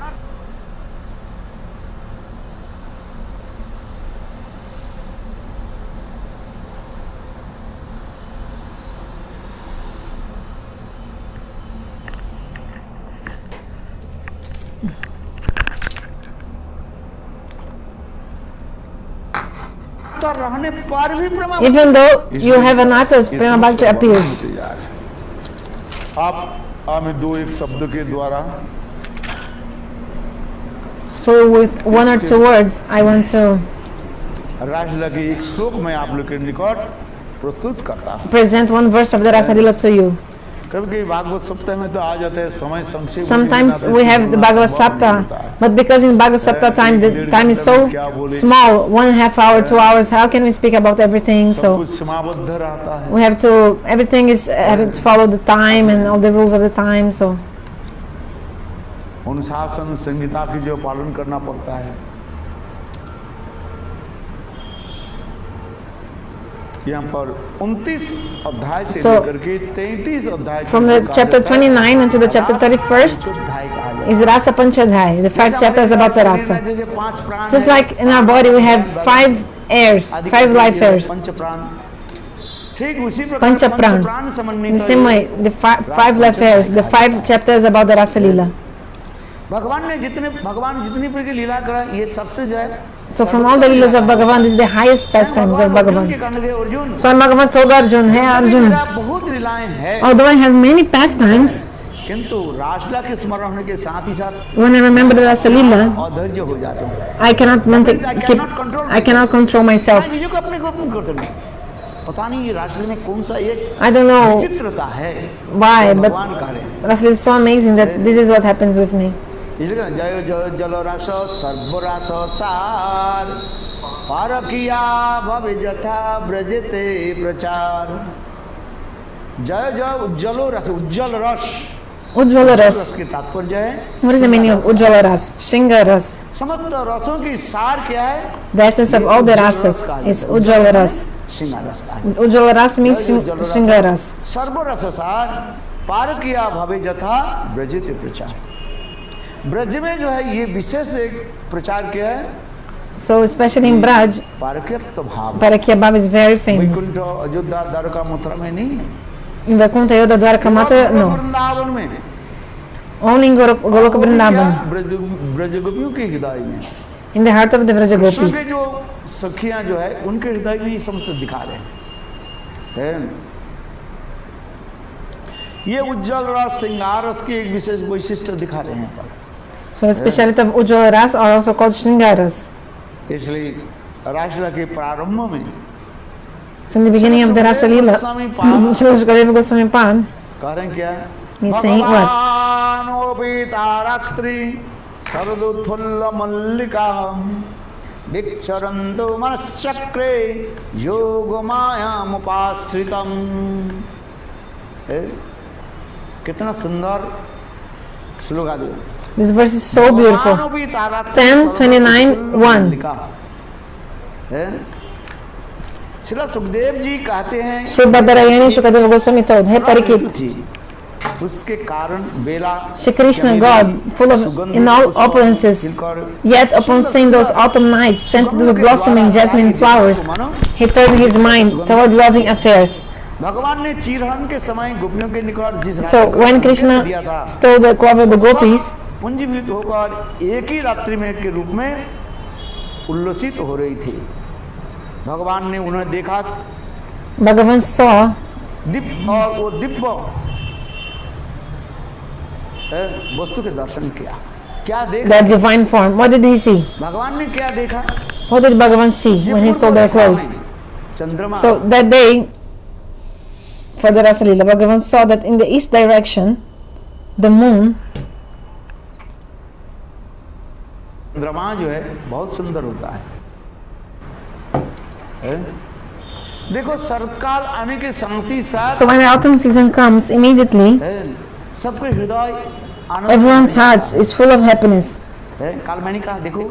रहने पर भी प्रेमा Even though you have an artist, Prema Bhakti appears. आप हमें दो एक शब्द के द्वारा So with one or two words, I want to रासलीला के एक श्लोक में आप लोग के निकट प्रस्तुत करता हूँ। present one verse of the Rasa Leela to you. कभी-कभी भागवत सप्ताह में तो आ जाते हैं, समय संक्षेप Sometimes we have the Bhagavad Sapta, but because in Bhagavad Sapta time the time is so small, 1.5 hour, 2 hours, how can we speak about everything? सब So कुछ सीमाबद्ध रहता है। we have to, everything is having to follow the time and all the rules of the time. So अनुशासन संहिता की जो पालन करना पड़ता है। यहाँ पर 29 अध्याय से So, लेकर के 33 अध्याय from the chapter 29 until the chapter 31st is Rasa Panchadhyay. The 5 chapters about the Rasa. जैसे 5 प्राण Just हैं, like in our body we have 5 airs, 5 life airs. पंच प्राण, ठीक उसी प्रकार Pancha Pran. प्राण समन्वित In the है। same way, the 5 life airs, the 5 chapters about the Rasa Leela. भगवान जितनी प्रकार की लीला करा, ये सबसे जो है So from all the Leelas of Bhagavan, this is the highest pastimes of Arjun के Bhagavan. कहने से Arjun So Bhagavan told Arjun, hey Arjun, मेरा बहुत लीलाएं हैं, although I have many pastimes, किंतु रासलीला के स्मरण होने के साथ ही साथ when I remember the Rasa Leela, अधैर्य हो जाते हैं। I cannot control myself. मैं को अपने को कंट्रोल नहीं, पता नहीं ये रासलीला में कौन सा एक I don't know चित्रता है, why, but भगवान कह रहे हैं। Rasa Leela is so amazing that this is what happens with me. इसलिए जय जय जल रस सर्वरस सार पारकिया भव जथा ब्रजते प्रचार। जय जय उज्जलो रस, उज्जवल रस, Ujjvala Ras. रस के तात्पर्य है What is the meaning of Ujjvala Ras? Shringa Ras. समस्त रसों की सार क्या है? The essence of all the rasas is Ujjvala Ras. श्रृंगार रस का है। Ujjvala Ras means Shringa Ras. सर्व रस सार पारकिया भव जथा ब्रजते प्रचार। ब्रज में जो है ये विशेष एक प्रचार क्या है? So especially in Braj, पारकियत्व भाव। Parakya Bhav is very famous. Vaikuntha Ayodhya Dwarka Mathura में नहीं है, In Vaikuntha, Yodha, Dwarka, Mathura, no. Vrindavan में Only in Goloka Vrindavan, Braj गोपियों के हृदय में, in the heart of the Vraja Krishna के Gopis. जो सखियां जो है उनके हृदय में ये समस्त दिखा रहे हैं। ये उज्जवल रस श्रृंगार रस की एक विशेष वैशिष्ट्य दिखा रहे हैं। So the speciality of Ujjvala Ras are also called Shringa Ras. इसलिए रासलीला के प्रारंभ में So in the beginning of the Rasa Leela, Srila Sukadeva Goswami Pan, कह रहे हैं क्या? he's saying what? भगवानोपितारात्रि शरदुत्फुल्ल मल्लिका विक्षरन्तु मनश्चक्रे योगमायामुपाश्रितम्। कितना सुंदर श्लोक आदि। This verse is so beautiful. 10:29:1. Srila Sukhdev ji कहते हैं Shri Badarayani Sukadeva Goswami told, hey Parikit, उसके कारण बेला Shri Krishna, God, full of in all opulences, yet upon seeing those autumn nights scented with blossoming jasmine flowers, he turned his mind toward loving affairs. भगवान ने चीरहरण के समय गोपियों के निकट जिस So when Krishna stole the clover of the gopis, पुंजीभूत होकर एक ही रात्रि में के रूप में उल्लसित हो रही थी। भगवान ने उन्हें देखा, Bhagavan saw दीप और वो दिव्य वस्तु के दर्शन किया। क्या देखा? that divine form. What did he see? भगवान ने क्या देखा? What did Bhagavan see when he stole their clothes? चंद्रमा। So that day, for the Rasa Leela, Bhagavan saw that in the east direction, the moon, चंद्रमा जो है बहुत सुंदर होता है। देखो शरतकाल आने के साथ ही साथ so when the autumn season comes, immediately, सबके हृदय आनंद everyone's hearts is full of happiness. काल मैंने कहा देखो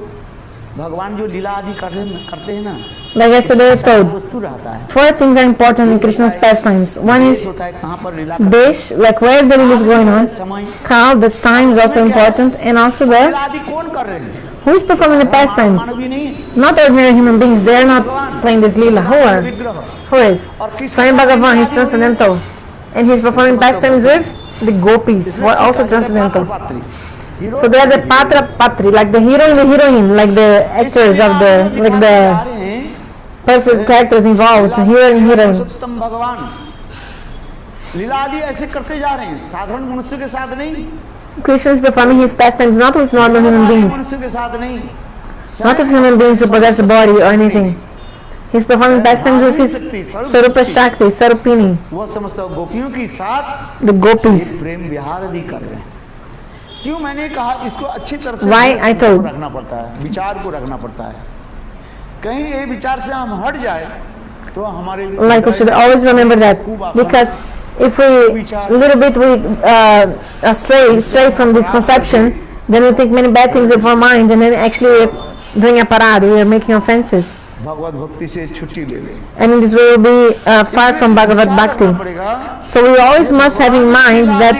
भगवान जो लीला आदि करते हैं ना, Like yesterday I told, वस्तु रहता है। 4 things are important in Krishna's pastimes. One is होता है कहाँ पर लीला Desh, like where the Leela is going on. समय Kal, the time is also important. And also the, लीला आदि कौन कर रहे हैं? who is performing the pastimes? मानव ही नहीं, Not ordinary human beings. They are not playing this Leela. Who are? विग्रह Who is? Swami Bhagavan, he's transcendental. And he's performing pastimes with the gopis, who are also transcendental. So they are the Patra Patri, like the hero and the heroine, like the actors of the, like the persons, characters involved, so hero and heroine. पुरुषोत्तम भगवान लीला आदि ऐसे करते जा रहे हैं, साधारण मनुष्य के साथ नहीं, Krishna is performing his pastimes not with normal human beings, मनुष्य के साथ नहीं, not with human beings who possess a body or anything. He's performing pastimes with his Swarupa Shakti, Swarupini, वह समस्त गोपियों के साथ the gopis. ये प्रेम विहार भी कर रहे हैं। क्यों मैंने कहा इसको अच्छी तरफ से Why I told? रखना पड़ता है, विचार को रखना पड़ता है। कहीं ये विचार से हम हट जाए तो हमारे Like we should always remember that, because if we little bit we stray from this conception, then we think many bad things of our minds, and then actually we're doing a parade, we are making offenses, भगवत भक्ति से छुट्टी ले ले। and in this way we'll be far from Bhagavad Bhakti. पड़ेगा So we always must have in mind that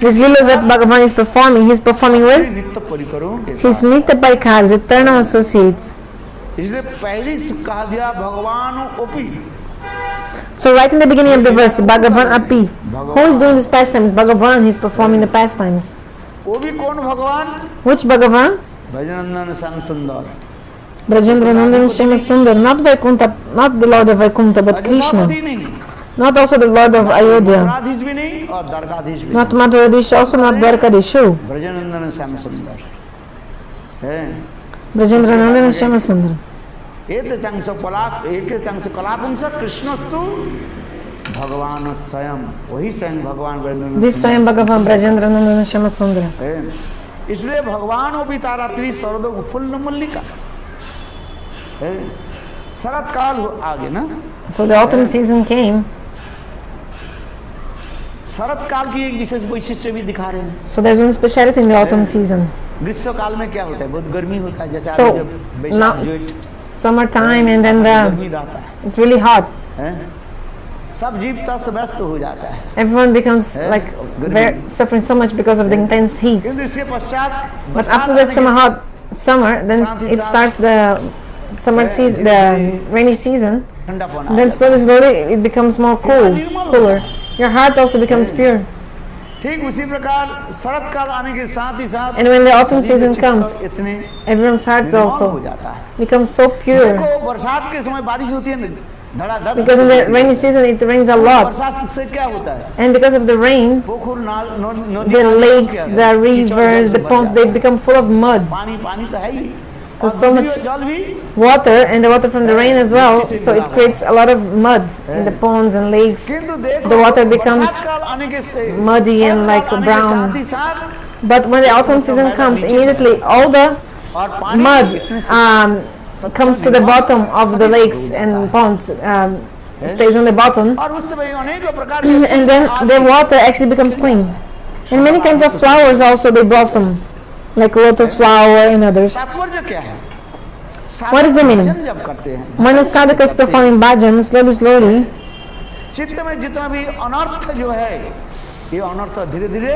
these leelas that Bhagavan is performing, he's performing with नित्य परिकरों के his साथ। Nitya Parikars, eternal associates. इसलिए पहले से कहा दिया भगवान OP, So right in the beginning of the verse, Bhagavan Api, who is doing these pastimes? Bhagavan, he's performing the pastimes. वो भी कौन भगवान? Which Bhagavan? भजनंदन श्याम सुंदर, Brajendra Nandan Shema Sundar, not Vaikuntha, not the Lord of Vaikuntha, but Krishna. अयोध्यापति नहीं, Not also the Lord of Ayodhya. राधीश भी नहीं और द्वारकाधीश भी Not Madhuradish, also not Dwarkadishu. नहीं। भजनंदन श्याम सुंदर है। Brajendra Nandan Shema Sundar. एक चंग से कलापुंस कृष्णस्तु भगवान स्वयं, वही स्वयं भगवान ब्रह्म This Swayam Bhagavan Brajendra Nandan Shema Sundar. है। इसलिए भगवान वो भी तारात्री सर्वदो फुल्ल मल्लिका है। शरत काल आगे ना, So the autumn season came. शरत काल की एक विशेष वैशिष्ट्य भी दिखा रहे हैं। So there's one speciality in the autumn season. ग्रीष्म काल में क्या होता है, बहुत गर्मी होता है, जैसे So अभी जब now बैसाख जेठ summertime and then गर्मी the रहता है, it's really hot. हैं? सब जीव तस्त व्यस्त हो जाता है। Everyone becomes like very, suffering so much because of the intense heat. किंतु इसके पश्चात But after the summer, then it starts the summer season, the rainy season. ठंडापन Then slowly it becomes more cooler. Your heart also becomes pure. ठीक उसी प्रकार शरत काल आने के साथ ही साथ And when the autumn सजीव season चित्त comes, इतने everyone's hearts निर्मल हो also जाता है। become so pure. देखो बरसात के समय बारिश होती है ना, धड़ाधड़, Because in the rainy season it rains a lot. बरसात से क्या होता है, And because of the rain, पोखर नाल नदी the नाले lakes, क्या है? the कीचड़ rivers, जल the से भर ponds, जाता they है। become full of mud. पानी पानी तो है ही, There's और so नदी much और जल भी water, and the water from the rain as well, so it creates a lot of mud in the ponds and lakes. किंतु देखो The water becomes बरसात काल आने के से muddy and शरत like काल आने के brown. साथ ही साथ But when the autumn season comes, immediately all the और पानी mud इतने से comes to the bottom of the lakes and ponds, stays on the bottom, और उस समय अनेक प्रकार के and then the water actually becomes clean. And many kinds of flowers also they blossom, like lotus flower and others. तात्पर्य क्या है? What is the meaning? साधक जब करते हैं, When a sadhaka is performing bhajan, slowly, चित्त में जितना भी अनर्थ जो है, ये अनर्थ धीरे धीरे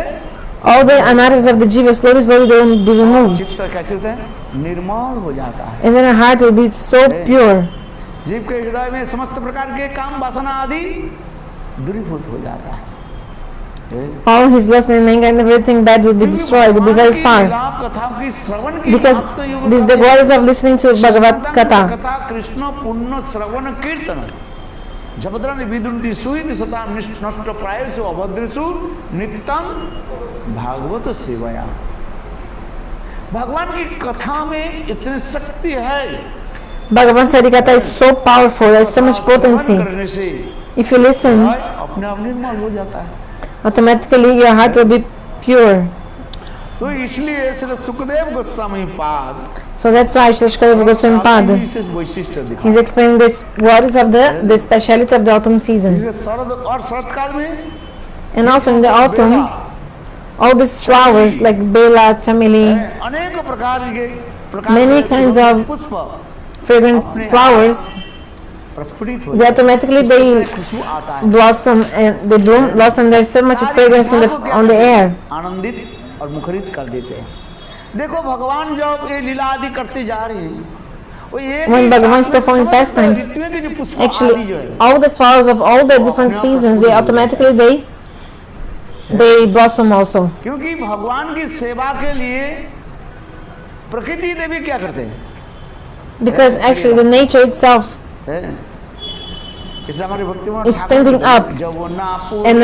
all the anarthas of the jiva slowly they will be removed. चित्त कैसे से निर्मल हो जाता है। And then our heart will be so pure. जीव के हृदय में समस्त प्रकार के काम वासना आदि दूरीभूत हो जाता है। All his lust and anger and everything bad will be destroyed, will be very far. कथाओं की श्रवण की Because महत्व युग this is the glories of listening to Bhagavad Katha. कथा कृष्ण पुण्य श्रवण कीर्तन जबद्रन विदुंति सुहित सता नष्ट प्रायसु अभद्रसु नित्यं भागवत सेवया। भगवान की कथा में इतनी शक्ति है, Bhagavan Sarikatha is so powerful, there's so much potency. करने से If you listen, अपने आप निर्मल हो जाता है। automatically your heart will be pure. तो इसलिए श्री सुखदेव गोस्वामी पाद So that's why Shri Sukadeva Goswami Pad, विशेष वैशिष्ट्य दिखा। he's explaining the glories of the speciality of the autumn season. इसलिए शरद और शरत काल में And also in the autumn, all these flowers like Bela, Chameli, अनेक प्रकार के Many kinds of पुष्प fragrant flowers, प्रस्फुटित हो they automatically they खुशबू आता है। blossom and they blossom. There's so much fragrance on the air. आनंदित और मुखरित कर देते हैं। देखो भगवान जब ये लीला आदि करते जा रहे हैं, वो एक When ही Bhagavan is साथ में performing समस्त pastimes, ऋतुओं के जो पुष्प आदि जो Actually, है, all the flowers of all the different seasons, they automatically they blossom also. क्योंकि भगवान की सेवा के लिए प्रकृति देवी क्या करते हैं? Because actually the nature itself इसलिए हमारे भक्ति में is standing up and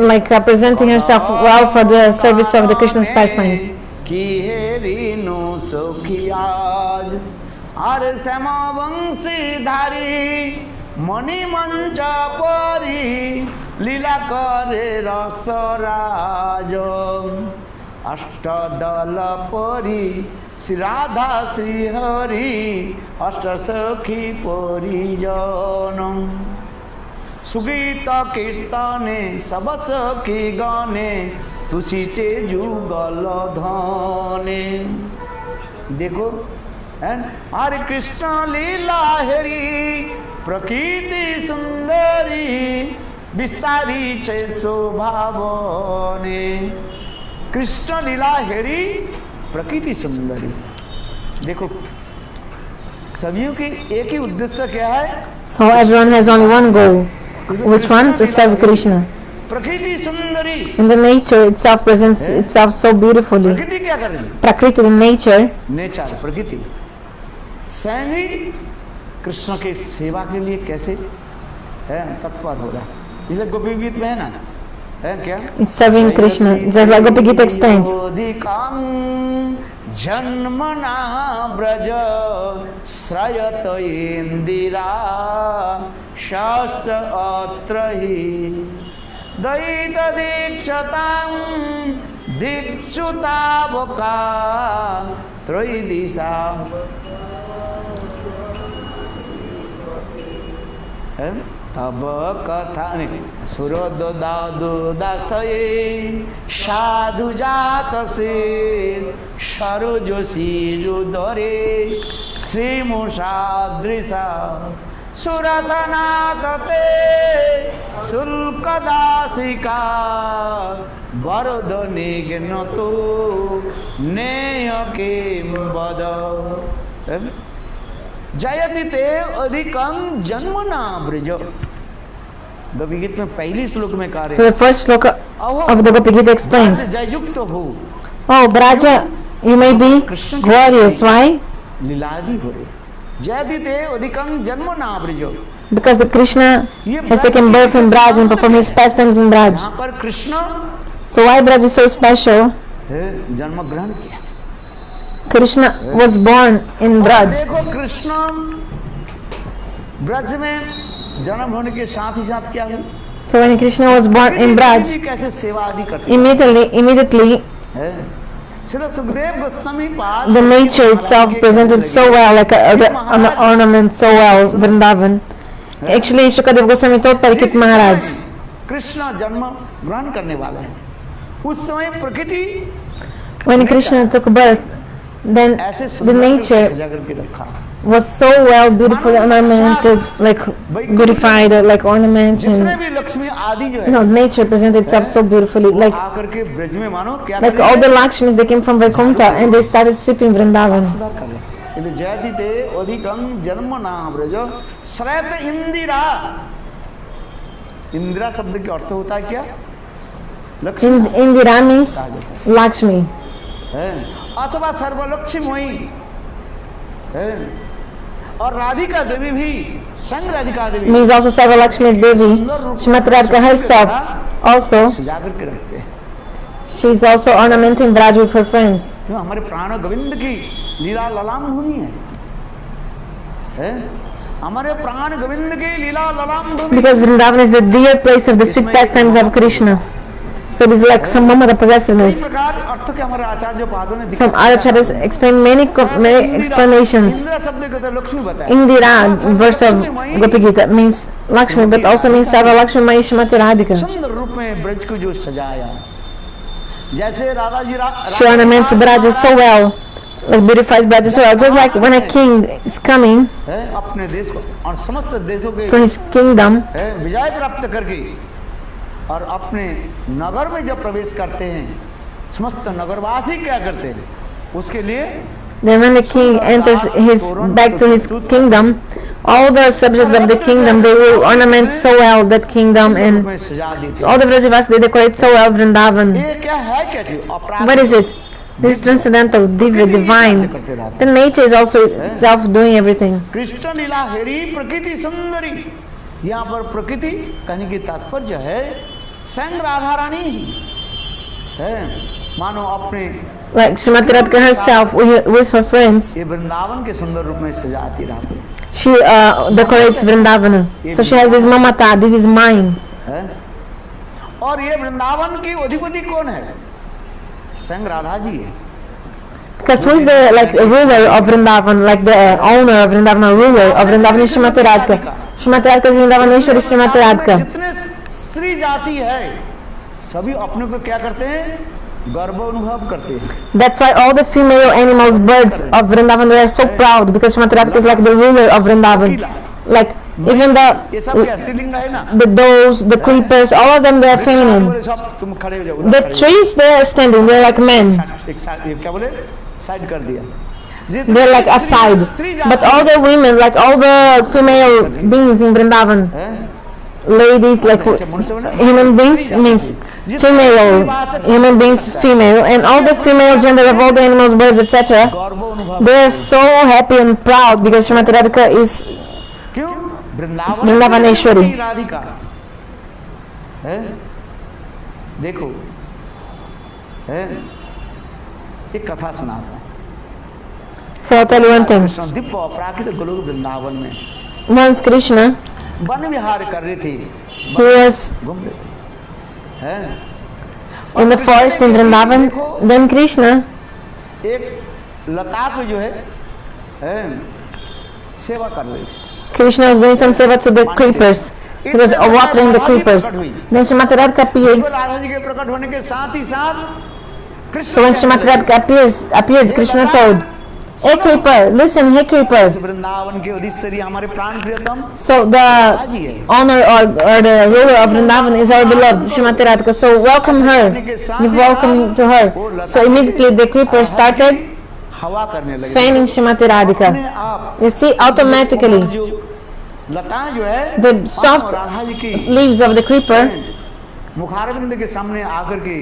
like presenting herself well for the service of the Krishna's pastimes. कि हे रीनो सखी आज अरे श्याम वंशीधारी मणि मंच परी लीला करे रसराज अष्टदल परी श्री राधा श्री हरि अष्ट सखी परिजन सुगीत कीर्तने सब सखी गाने तुसीचे जुगल धने। देखो हरे कृष्ण लीला हेरी प्रकृति सुंदरी विस्तारी छे शोभावने। कृष्ण लीला हेरी प्रकृति सुंदरी। देखो सभी की एक ही उद्देश्य क्या है? So everyone has only one goal. Which one? To serve Krishna. प्रकृति सुंदरी। And the nature itself presents itself so beautifully. प्रकृति क्या कर रही है? Prakriti, the nature. नेचर प्रकृति स्वयं ही कृष्ण के सेवा के लिए कैसे है तत्पर हो रहा है। इसलिए गोपी गीत में है ना, है क्या? Is serving Krishna. Just like Gopi Gita explains. जन्मना Braj श्रयत Indira शास्त्र अत्र ही दैत दीक्षतां दीक्षुतावका त्रैदिशा। तब कथा सुरदासये साधु जात से सरोजसी रुदरे श्रीमुषादृशा सुरथनाथते शुल्कदासिका वरद निघ्नतो नेय किं वद। जयति ते अधिकं जन्मना ब्रज। गोपी गीत में पहली श्लोक में कहा So the first sloka of the Gopi Gita explains. जययुक्त हो Oh Braja, you may be glorious. Why? लीलादि हो जयति ते अधिकं जन्मना Braj. Because the Krishna has taken birth in Braj and performed his pastimes in Braj. यहाँ पर Krishna So why Braj is so special? जन्म ग्रहण किया। Krishna was born in Braj. देखो कृष्ण ब्रज में जन्म होने के साथ ही साथ क्या है? So when Krishna was born in Braj, कैसे सेवा आदि करते immediately हैं? सुखदेव गोस्वामी पाद the nature itself presented so well, like an ornament so well, Vrindavan. Actually, Shukadev Goswami told Parikshit Maharaj, Krishna जन्म ग्रहण करने वाला है उस समय प्रकृति when Krishna took birth, then the nature was so well, beautifully ornamented, like beautified, like ornaments, and जितने भी लक्ष्मी आदि जो है nature presented itself so beautifully, like आकर के ब्रज में मानो क्या all the Lakshmis, they came from Vaikuntha and they started sweeping Vrindavan. जयति ते अधिकं जन्म ना ब्रज श्रयत इंदिरा। इंदिरा शब्द का अर्थ होता है क्या? Indira means Lakshmi. अथवा सर्वलक्ष्मीमयी है। और राधिका देवी भी संग Radhika Devi means also Sarvalakshmi Devi. Srimati Radhika herself also, सजा करके रखते हैं। she is also ornamenting Braj with her friends. क्यों? हमारे प्राण गोविंद की लीला ललाम भूमि है? हमारे प्राण गोविंद की लीला ललाम भूमि। Because Vrindavan is the dear place of the sweet pastimes of Krishna. So this is like some mama possessiveness. इस प्रकार अर्थ के हमारे आचार्य पादों ने Some acharyas explain many explanations. Indira शब्द को तो लक्ष्मी बताया। Indira, verse of Gopi Gita, means Lakshmi, but also means Sarvalakshmi Mayi Srimati Radhika. सुंदर रूप में ब्रज को जो सजाया, जैसे Radha ji She ornaments Braj so well, like beautifies Braj so well, just like when a king is coming है अपने देश को और समस्त देशों के to his kingdom, विजय प्राप्त करके और अपने नगर में जब प्रवेश करते हैं, समस्त नगरवासी क्या करते हैं उसके लिए? then when the king enters back to his kingdom, all the subjects of the kingdom, they will ornament so well that kingdom, and so all the Vrajavas, they decorate so well Vrindavan. ये क्या है क्या चीज? What is it? This is transcendental, divya, divine. The nature is also itself doing everything. Krishna लीला हेरी प्रकृति सुंदरी। यहाँ पर प्रकृति कहने की तात्पर्य है संग राधा रानी ही है। मानो अपने Like Srimati Radhika herself with her friends, ये वृंदावन के सुंदर रूप में सजाती रहती है। she decorates Vrindavana. So she has this mamata, this is mine. है? और ये वृंदावन की अधिपति कौन है? स्वयं राधा जी है। Because who is the ruler of Vrindavan, like the owner of Vrindavan, ruler of Vrindavan is Srimati Radhika. Srimati Radhika is Vrindavaneshwari Srimati Radhika. जितने स्त्री जाति है सभी अपने को क्या करते हैं? गर्व अनुभव करते हैं। That's why all the female animals, birds of Vrindavan, they are so proud because Srimati Radhika is like the ruler of Vrindavan. Like even ये सब क्या स्त्रीलिंग है ना? the doves, the creepers, all of them they are feminine. सब तुम खड़े हो जाओ। The trees they are standing, they are like men. एक साइड, ये क्या बोले? साइड कर दिया। They're like aside. But all the women, like all the female beings in Vrindavan, ladies, like human beings means female, human beings female, and all the female gender of all the animals, birds, etc. They are so happy and proud because Srimati Radhika is क्यों? वृंदावनेश्वरी। राधिका है। देखो है एक कथा सुनाता हूँ। So I'll tell you one thing. Divya प्राकृतिक गोलोक वृंदावन में Once Krishna, वन विहार कर रहे थे, he was घूम रहे थे, है? in the forest in Vrindavan. Then Krishna, एक लता पे जो है सेवा कर रहे थे। Krishna was doing some seva to the creepers. He was watering the creepers. Then Srimati Radhika appeared. Radha ji के प्रकट होने के साथ ही साथ So when Srimati Radhika appeared, Krishna told, "Hey creeper, listen, hey creeper." Vrindavan के अधिश्वरी हमारे प्राण प्रियतम So the owner or the ruler of Vrindavan is our beloved Srimati Radhika. So welcome her. Give welcome to her. So immediately the creepers started हवा करने लगे। fanning Srimati Radhika. अपने आप You see, automatically जो लता जो है the soft Radha ji की leaves of the creeper मुखारविंद के सामने आकर के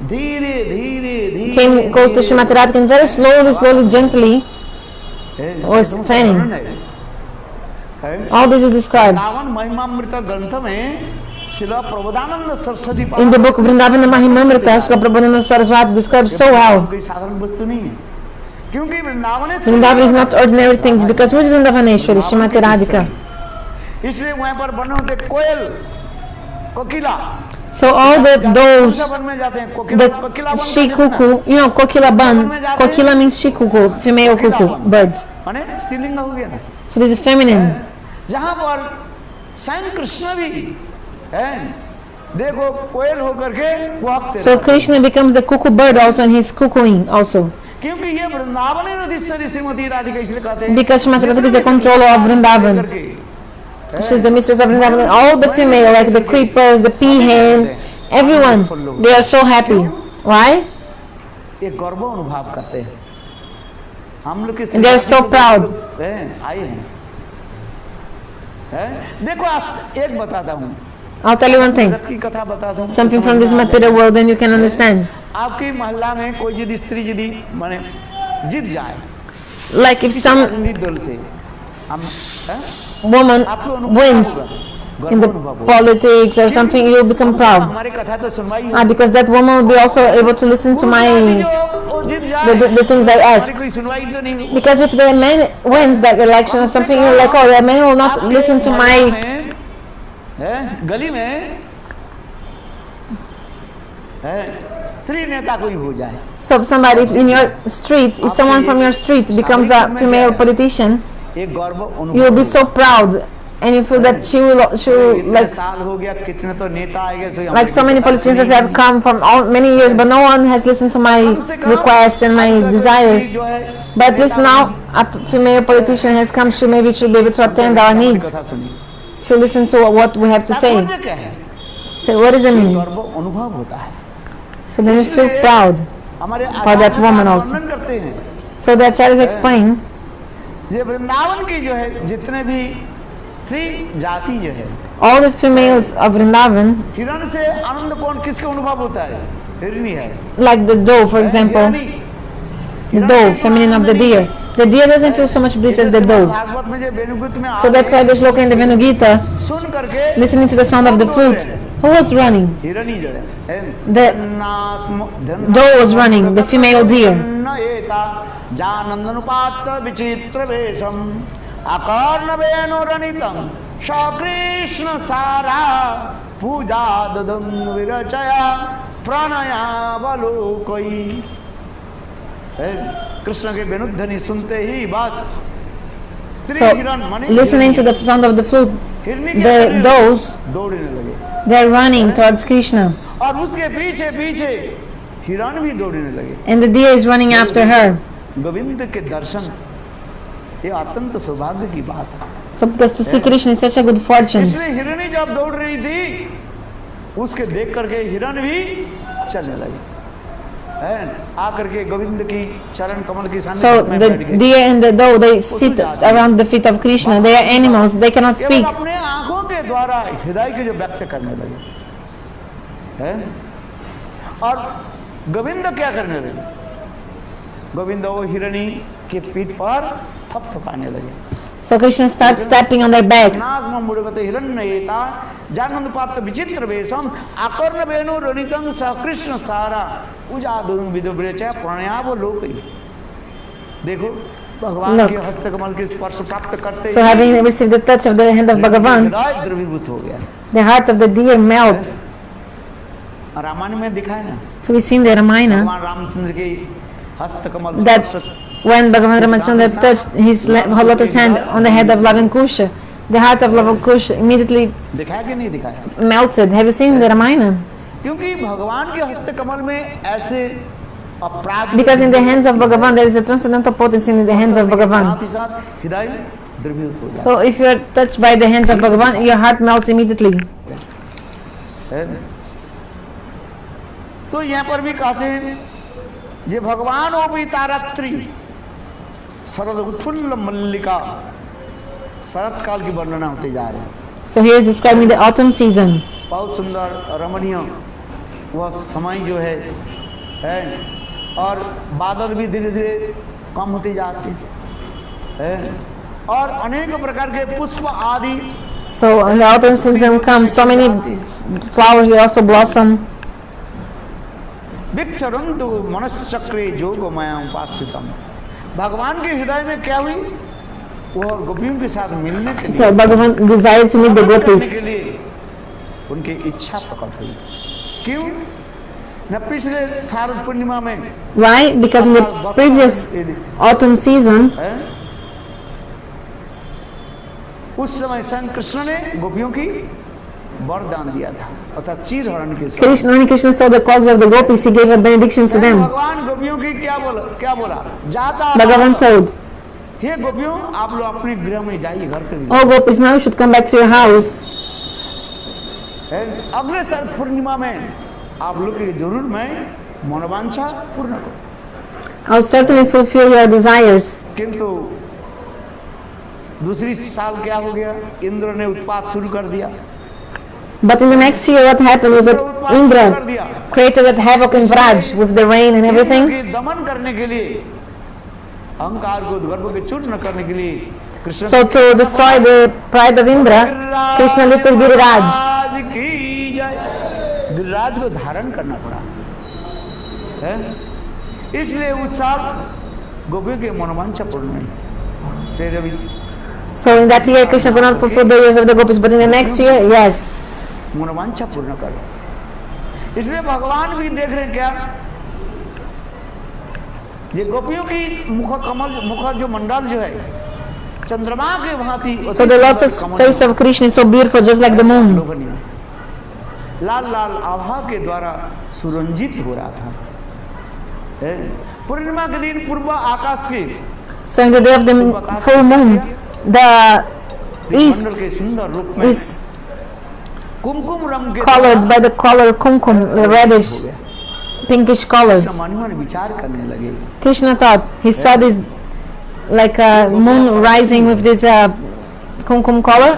धीरे धीरे धीरे came close to Srimati Radhika and very slowly, gently was fanning. All this is described Vrindavan Mahimamrit ग्रंथ में Srila Prabodhanand Saraswati in the book of Vrindavan Mahimamrita. Srila Prabhupada Saraswati describes so well. कोई साधारण वस्तु नहीं है क्योंकि Vrindavan Vrindavan is not ordinary things because who is Vrindavaneshwari? Srimati Radhika. इसलिए वहाँ पर बने होते कोयल कोकिला So all those वन में जाते हैं the Kokila she cuckoo, you know, kokila ban. Kokila means she cuckoo, female cuckoo, birds. माने स्त्रीलिंग हो गया ना। So this is feminine. जहाँ पर स्वयं कृष्ण भी है देखो कोयल होकर के कुहकते So Krishna becomes the cuckoo bird also and he's cuckooing also. क्योंकि ये वृंदावन है नदीश्वरी श्रीमती राधिका इसलिए कहते हैं Because Srimati Radhika is the controller of Vrindavan. She's the mistress of Vrindavan. All the female, like the creepers, the peahen, everyone, they are so happy. Why? ये गर्व अनुभव करते हैं हम लोग And they are so proud. आए हैं देखो आज एक बताता हूँ I'll tell you one thing. की कथा बताता हूँ Something from this material world, then you can understand. आपकी मोहल्ला में कोई यदि स्त्री यदि माने जीत जाए Like if some राजनीतिक दल से हम woman wins in the politics or something, you become proud. हमारी कथा तो सुनवाई Because that woman will be also able to listen to my the things I ask. कोई सुनवाई तो नहीं हुई। Because if the man wins that election or something, you're like, oh, the man will not listen to my. गली में स्त्री नेता कोई हो जाए So if somebody in your street, if someone from your street becomes a female politician, एक गर्व you will be so proud and you feel that she will like साल हो गया कितने तो नेता आएंगे like so many politicians have come from all many years, but no one has listened to my requests and my desires. But at least now a female politician has come, she maybe should be able to attend our needs. She'll listen to what we have to say. So what is the meaning? गर्व अनुभव होता है So then you feel proud for that woman also. करते हैं So the acharyas explain ये वृंदावन की जो है जितने भी स्त्री जाति जो है all the females of Vrindavan, हिरण से आनंद कौन किसको अनुभव होता है हिरणी है like the doe, for example, the doe, feminine of the deer. The deer doesn't feel so much bliss as the doe. Bhagavat में जो वेणुगीत में So that's why the shloka in the Venugita, सुन करके listening to the sound of the flute, Who was running? हिरणी जो है The doe was running, the female deer. जानंदनुपात विचित्र वेशम अकर्ण वेणुरणितम सकृष्ण सारा पूजा ददम विरचया प्रणया बलो कोई। कृष्ण के वेणुध्वनि सुनते ही बस स्त्री So, हिरण मणि listening to the sound of the flute, the does, दौड़ने लगे they're running towards Krishna, और उसके पीछे पीछे हिरण भी दौड़ने लगे। and the deer is running after her. Govind के दर्शन ये अत्यंत सौभाग्य की बात है। So, because to see Krishna is such a good fortune. इसलिए हिरणी जब दौड़ रही थी उसके देख करके हिरण भी चलने लगे, है आकर के गोविंद की चरण कमल की So, सानिध्य में the बैठ गए। deer and the doe, they sit around the feet of Krishna. They are animals, they cannot speak. केवल अपने आंखों के द्वारा हृदय के जो व्यक्त करने लगे, है और गोविंद क्या करने लगे? गोविंद वो हिरणी के पीठ पर थपथपाने लगे। So, Krishna starts tapping on their back. नागम मुड़गते हिरण्येता जानंदपात विचित्र वेशम आकर्ण वेणु रणितं सकृष्ण सारा उजादुं विदुब्रेच प्रणयाव लोकई। देखो भगवान Look. के हस्तकमल के स्पर्श प्राप्त करते So, having received the touch of the hand of Bhagavan, हृदय द्रवीभूत हो गया। the heart of the deer melts. Ramayan में दिखाए ना So, we see in the Ramayana भगवान रामचंद्र के हस्तकमल that स्पर्श when Bhagavan Ramachandra touched his lotus hand on the head of Lavankusha, the heart of Lavankusha immediately दिखाया कि नहीं दिखाया? melted. Have you seen the Ramayana? क्योंकि भगवान के हस्तकमल में ऐसे अपराध Because in the hands of Bhagavan there is a transcendental potency in the hands of Bhagavan. साथ ही साथ हृदय द्रवीभूत हो जाता So if you are touched by the hands of Bhagavan, your heart melts immediately. है। तो यहाँ पर भी कहते हैं ये भगवान ओ भी तारात्री शरद उत्फुल्ल मल्लिका, शरद काल की वर्णना होते जा रहे हैं। So here is describing the autumn season. बहुत सुंदर रमणीय वह समय जो है और बादल भी धीरे धीरे कम होते जाते हैं और अनेक प्रकार के पुष्प आदि So in the autumn season comes so many flowers, they also blossom. विक्षरन्तु मनश्चक्रे जोगमयं उपाश्रितम्। भगवान के हृदय में क्या हुई? वो गोपियों के साथ मिलने के लिए, So Bhagavan desired to meet the करने gopis. के लिए उनकी इच्छा प्रकट हुई। क्यों? न पिछले शारद पूर्णिमा में Why? Because in the previous autumn season, है? उस समय स्वयं कृष्ण ने गोपियों की वरदान दिया था, अर्थात चीर हरण के साथ। Krishna, when Krishna saw the cause of the gopis, he gave a benediction to them. भगवान गोपियों की क्या बोला? जाता Bhagavan told, हे गोपियों आप लोग अपने गृह में जाइए, घर के लिए। "Oh gopis, now you should come back to your house. अगले शरद पूर्णिमा में आप लोग की जरूर मैं मनोवांछा पूर्ण करूं। I'll certainly fulfill your desires." किंतु दूसरी साल क्या हो गया? इंद्र ने उत्पात शुरू कर दिया। But in the next year, what happened was that Indra created that havoc in Vraj with the rain and everything. Indra के दमन करने के लिए, अहंकार को गर्व के चूर्ण करने के लिए Krishna So to destroy the pride of Indra, Krishna lifted Giriraj. की जय। गिरिराज को धारण करना पड़ा है, इसलिए उस साल गोपियों के मनोवांछा पूर्ण नहीं। फिर अभी So in that year, Krishna could not fulfill the years of the gopis, but in the next year, yes. मनोवांछा पूर्ण कर। इसलिए भगवान भी देख रहे क्या, ये गोपियों की मुख जो मंडल जो है चंद्रमा के भांति, So the lotus face of Krishna is so beautiful, just like the moon. लाल लाल आभा के द्वारा सुरंजित हो रहा था। पूर्णिमा के दिन पूर्व आकाश के So in the day of the full moon, the Mandal east के सुंदर रूप में is कुमकुम रंग के colored by the color kumkum, the reddish, pinkish color. मन में विचार करने लगे। Krishna thought, he saw this like a moon rising with this kumkum color,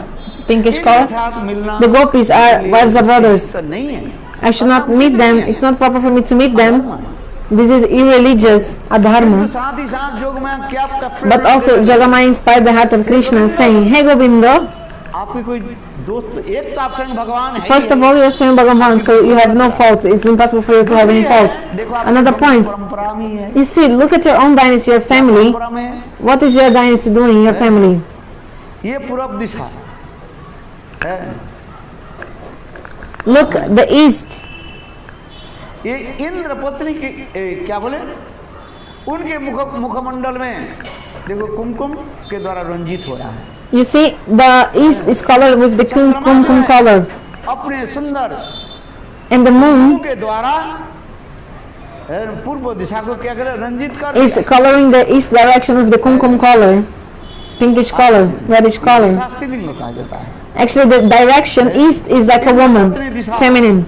pinkish इनके color. साथ मिलना The gopis are wives of others. तो नहीं है। I should not meet them. It's not proper for me to meet them. This is irreligious, तो adharma. साथ ही साथ जोग में क्या But also Jagamaya inspired the heart of Krishna, saying, "Hey Govinda, आपके कोई दोस्त एक तो आप स्वयं भगवान है। First of all, you are Swayam Bhagavan, so you have no fault. It's impossible for you to have any fault. देखो आप Another point. परंपरा में ही है। You see, look at your own dynasty, your family. परंपरा में What is your dynasty doing, your family? ये पूरब दिशा है, Look, the east. ये इंद्र पत्नी के क्या बोले, उनके मुखमंडल में देखो कुमकुम के द्वारा रंजित हो रहा है। You see, the east is colored with the kumkum color. अपने सुंदर And the moon के द्वारा पूर्व दिशा को क्या करे, रंजित कर is coloring the east direction with the kumkum color. Pinkish color, reddish color. शास्त्रीलिंग कहा जाता है। Actually, the direction east is like a woman, feminine.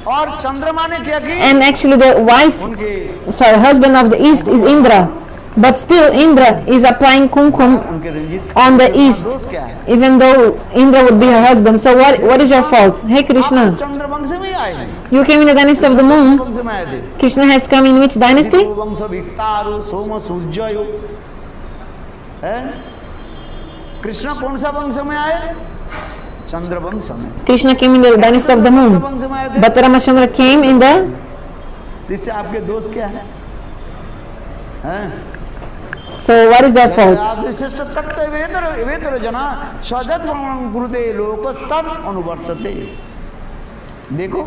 और चंद्रमा ने क्या की, And actually, the wife, उनके husband of the east is Indra. But still, Indra is applying kumkum उनके रंजित on the east, दोष क्या है? even though Indra would be her husband. So what is your fault? Hey आप Krishna, Chandravansh में आए हैं, you came in the dynasty of the moon. वंश में आए थे। Krishna has come in which dynasty? वंश विस्तार सोम सूर्य है। कृष्ण कौन सा वंश में आए, चंद्रवंश में। Krishna came in the dynasty of the moon. वंश में आए थे। But Ramachandra came in the. इससे आपके दोष क्या है, हैं? So what is their fault? देखो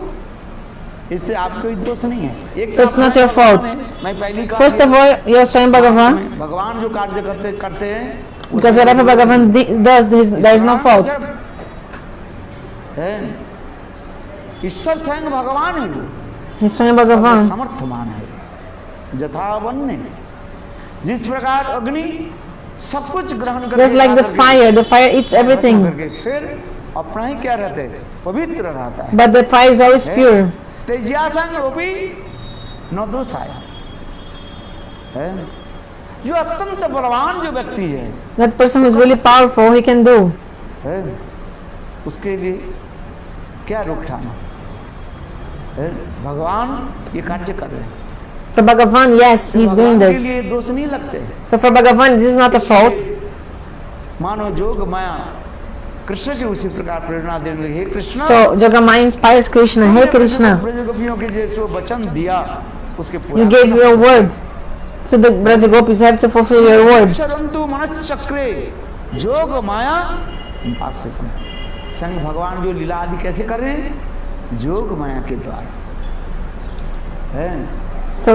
इससे आपको कोई दोष नहीं है। एक So it's not your fault. मैं पहली First of all, you are Swayam Bhagavan. भगवान जो कार्य करते हैं Because whatever Bhagavan does, there is no fault. ईश्वर स्वयं भगवान है, He's Swayam Bhagavan. समर्थमान है। यथावन्य जिस प्रकार अग्नि सब कुछ ग्रहण करके Just like the fire eats everything. फिर अपना ही क्या रहते हैं, पवित्र रहता है। But the fire is always pure. तेजियासंग रोपी न दोष है। जो अत्यंत बलवान जो व्यक्ति है, That person who is really powerful, he can do. है उसके लिए क्या रोकथाम है? भगवान ये कार्य कर रहे हैं। So Bhagavan, yes, he's doing भगवान के this. लिए दोष नहीं लगते। So for Bhagavan, this is not a fault. मानो जोग माया कृष्ण की उसी प्रकार प्रेरणा देने लगे। हे Krishna, So Jogamaya inspires Krishna. Hey Krishna, ब्रजगोपियों के जैसे वचन दिया उसके you gave your words to the Brajagopis. You have to fulfill your words. परंतु मनश्चक्रे जोग माया आश्रित। संग भगवान जो लीला आदि कैसे कर रहे हैं, जोग माया के द्वारा है। So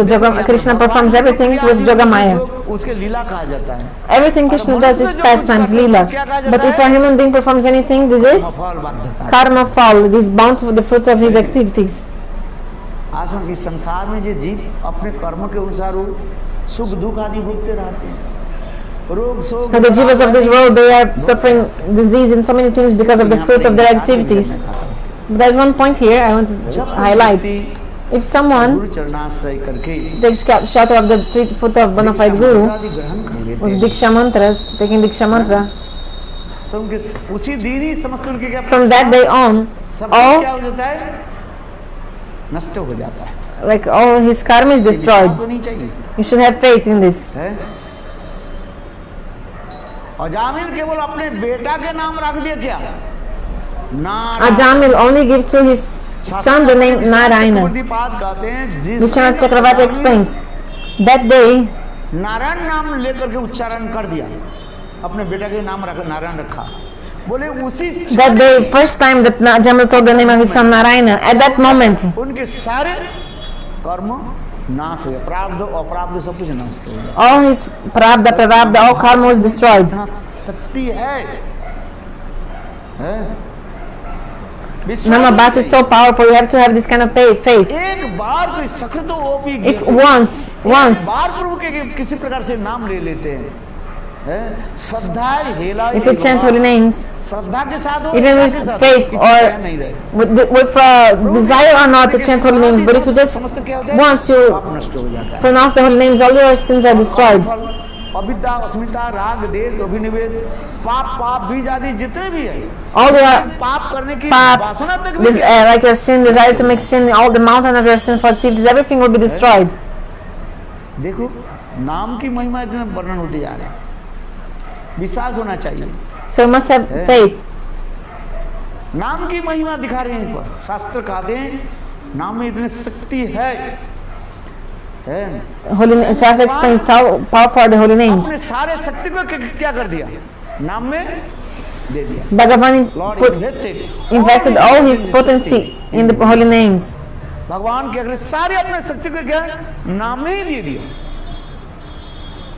Krishna performs everything with Jogamaya. उसके लीला कहा जाता है। Everything Krishna does is pastimes, Leela. But if a human being performs anything, this is फल बांधता है। karma fall. It is bound for the fruits of his activities. आसमान इस संसार में जो जीव अपने कर्म के अनुसार वो सुख दुख आदि भोगते रहते हैं, रोग शोक। So the jivas of this world, they are suffering disease and so many things because of the fruit of their activities. But there's one point here I want to highlight. If someone गुरु चरणाश्रय करके takes shelter of the foot of bona fide guru आदि ग्रहण कर लेते with हैं, Diksha mantras, taking Diksha mantra, तो उनके उसी दिन ही समस्त उनके क्या from that day on, सब all क्या हो जाता है, नष्ट हो जाता है। like all his karma is destroyed. तो नहीं चाहिए You should have faith in this. है। और जामिल केवल अपने बेटा के नाम रख दिया क्या, Narayan. Ajamil only give to his son the name Narayana. कहते हैं जिस Vishwanath Chakravarti explains that day Narayan नाम लेकर के उच्चारण कर दिया, अपने बेटा के नाम नारायण रखा, बोले उसी that day first time that Ajamil told the name of his son Narayana, at that moment उनके सारे कर्म नाश हो गए, प्रारब्ध अपराब्ध सब कुछ नाश हो गया। all his prarabdha, all karma was destroyed. शक्ति है। Mama Bas is so powerful. You have to have this kind of faith. एक बार कोई शख्स तो वो भी If once बार प्रभु के किसी प्रकार से नाम ले लेते हैं, श्रद्धा हेला, if you chant holy names, श्रद्धा के साथ even with faith or with desire or not to chant holy names, but if you just once you नष्ट हो जाता है। pronounce the holy names, all your sins are destroyed. अविद्या अस्मिता राग देश अभिनिवेश पाप बीज आदि जितने भी है, All your पाप करने की pap, वासना तक भी है। like your sin, desire to make sin, all the mountain of your sinful activities, everything will be destroyed. देखो नाम की महिमा इतना वर्णन होती जा रहा है, विश्वास होना चाहिए। So you must have faith. नाम की महिमा दिखा रहे हैं पर शास्त्र कहते हैं नाम में इतनी शक्ति है। Holy Shastra explains how powerful are the holy names. अपने सारे शक्ति को क्या कर दिया, नाम में दे दिया। Bhagavan invested all his potency in the holy names. भगवान के अगर सारे अपने शक्ति को क्या नाम में ही दे दिया,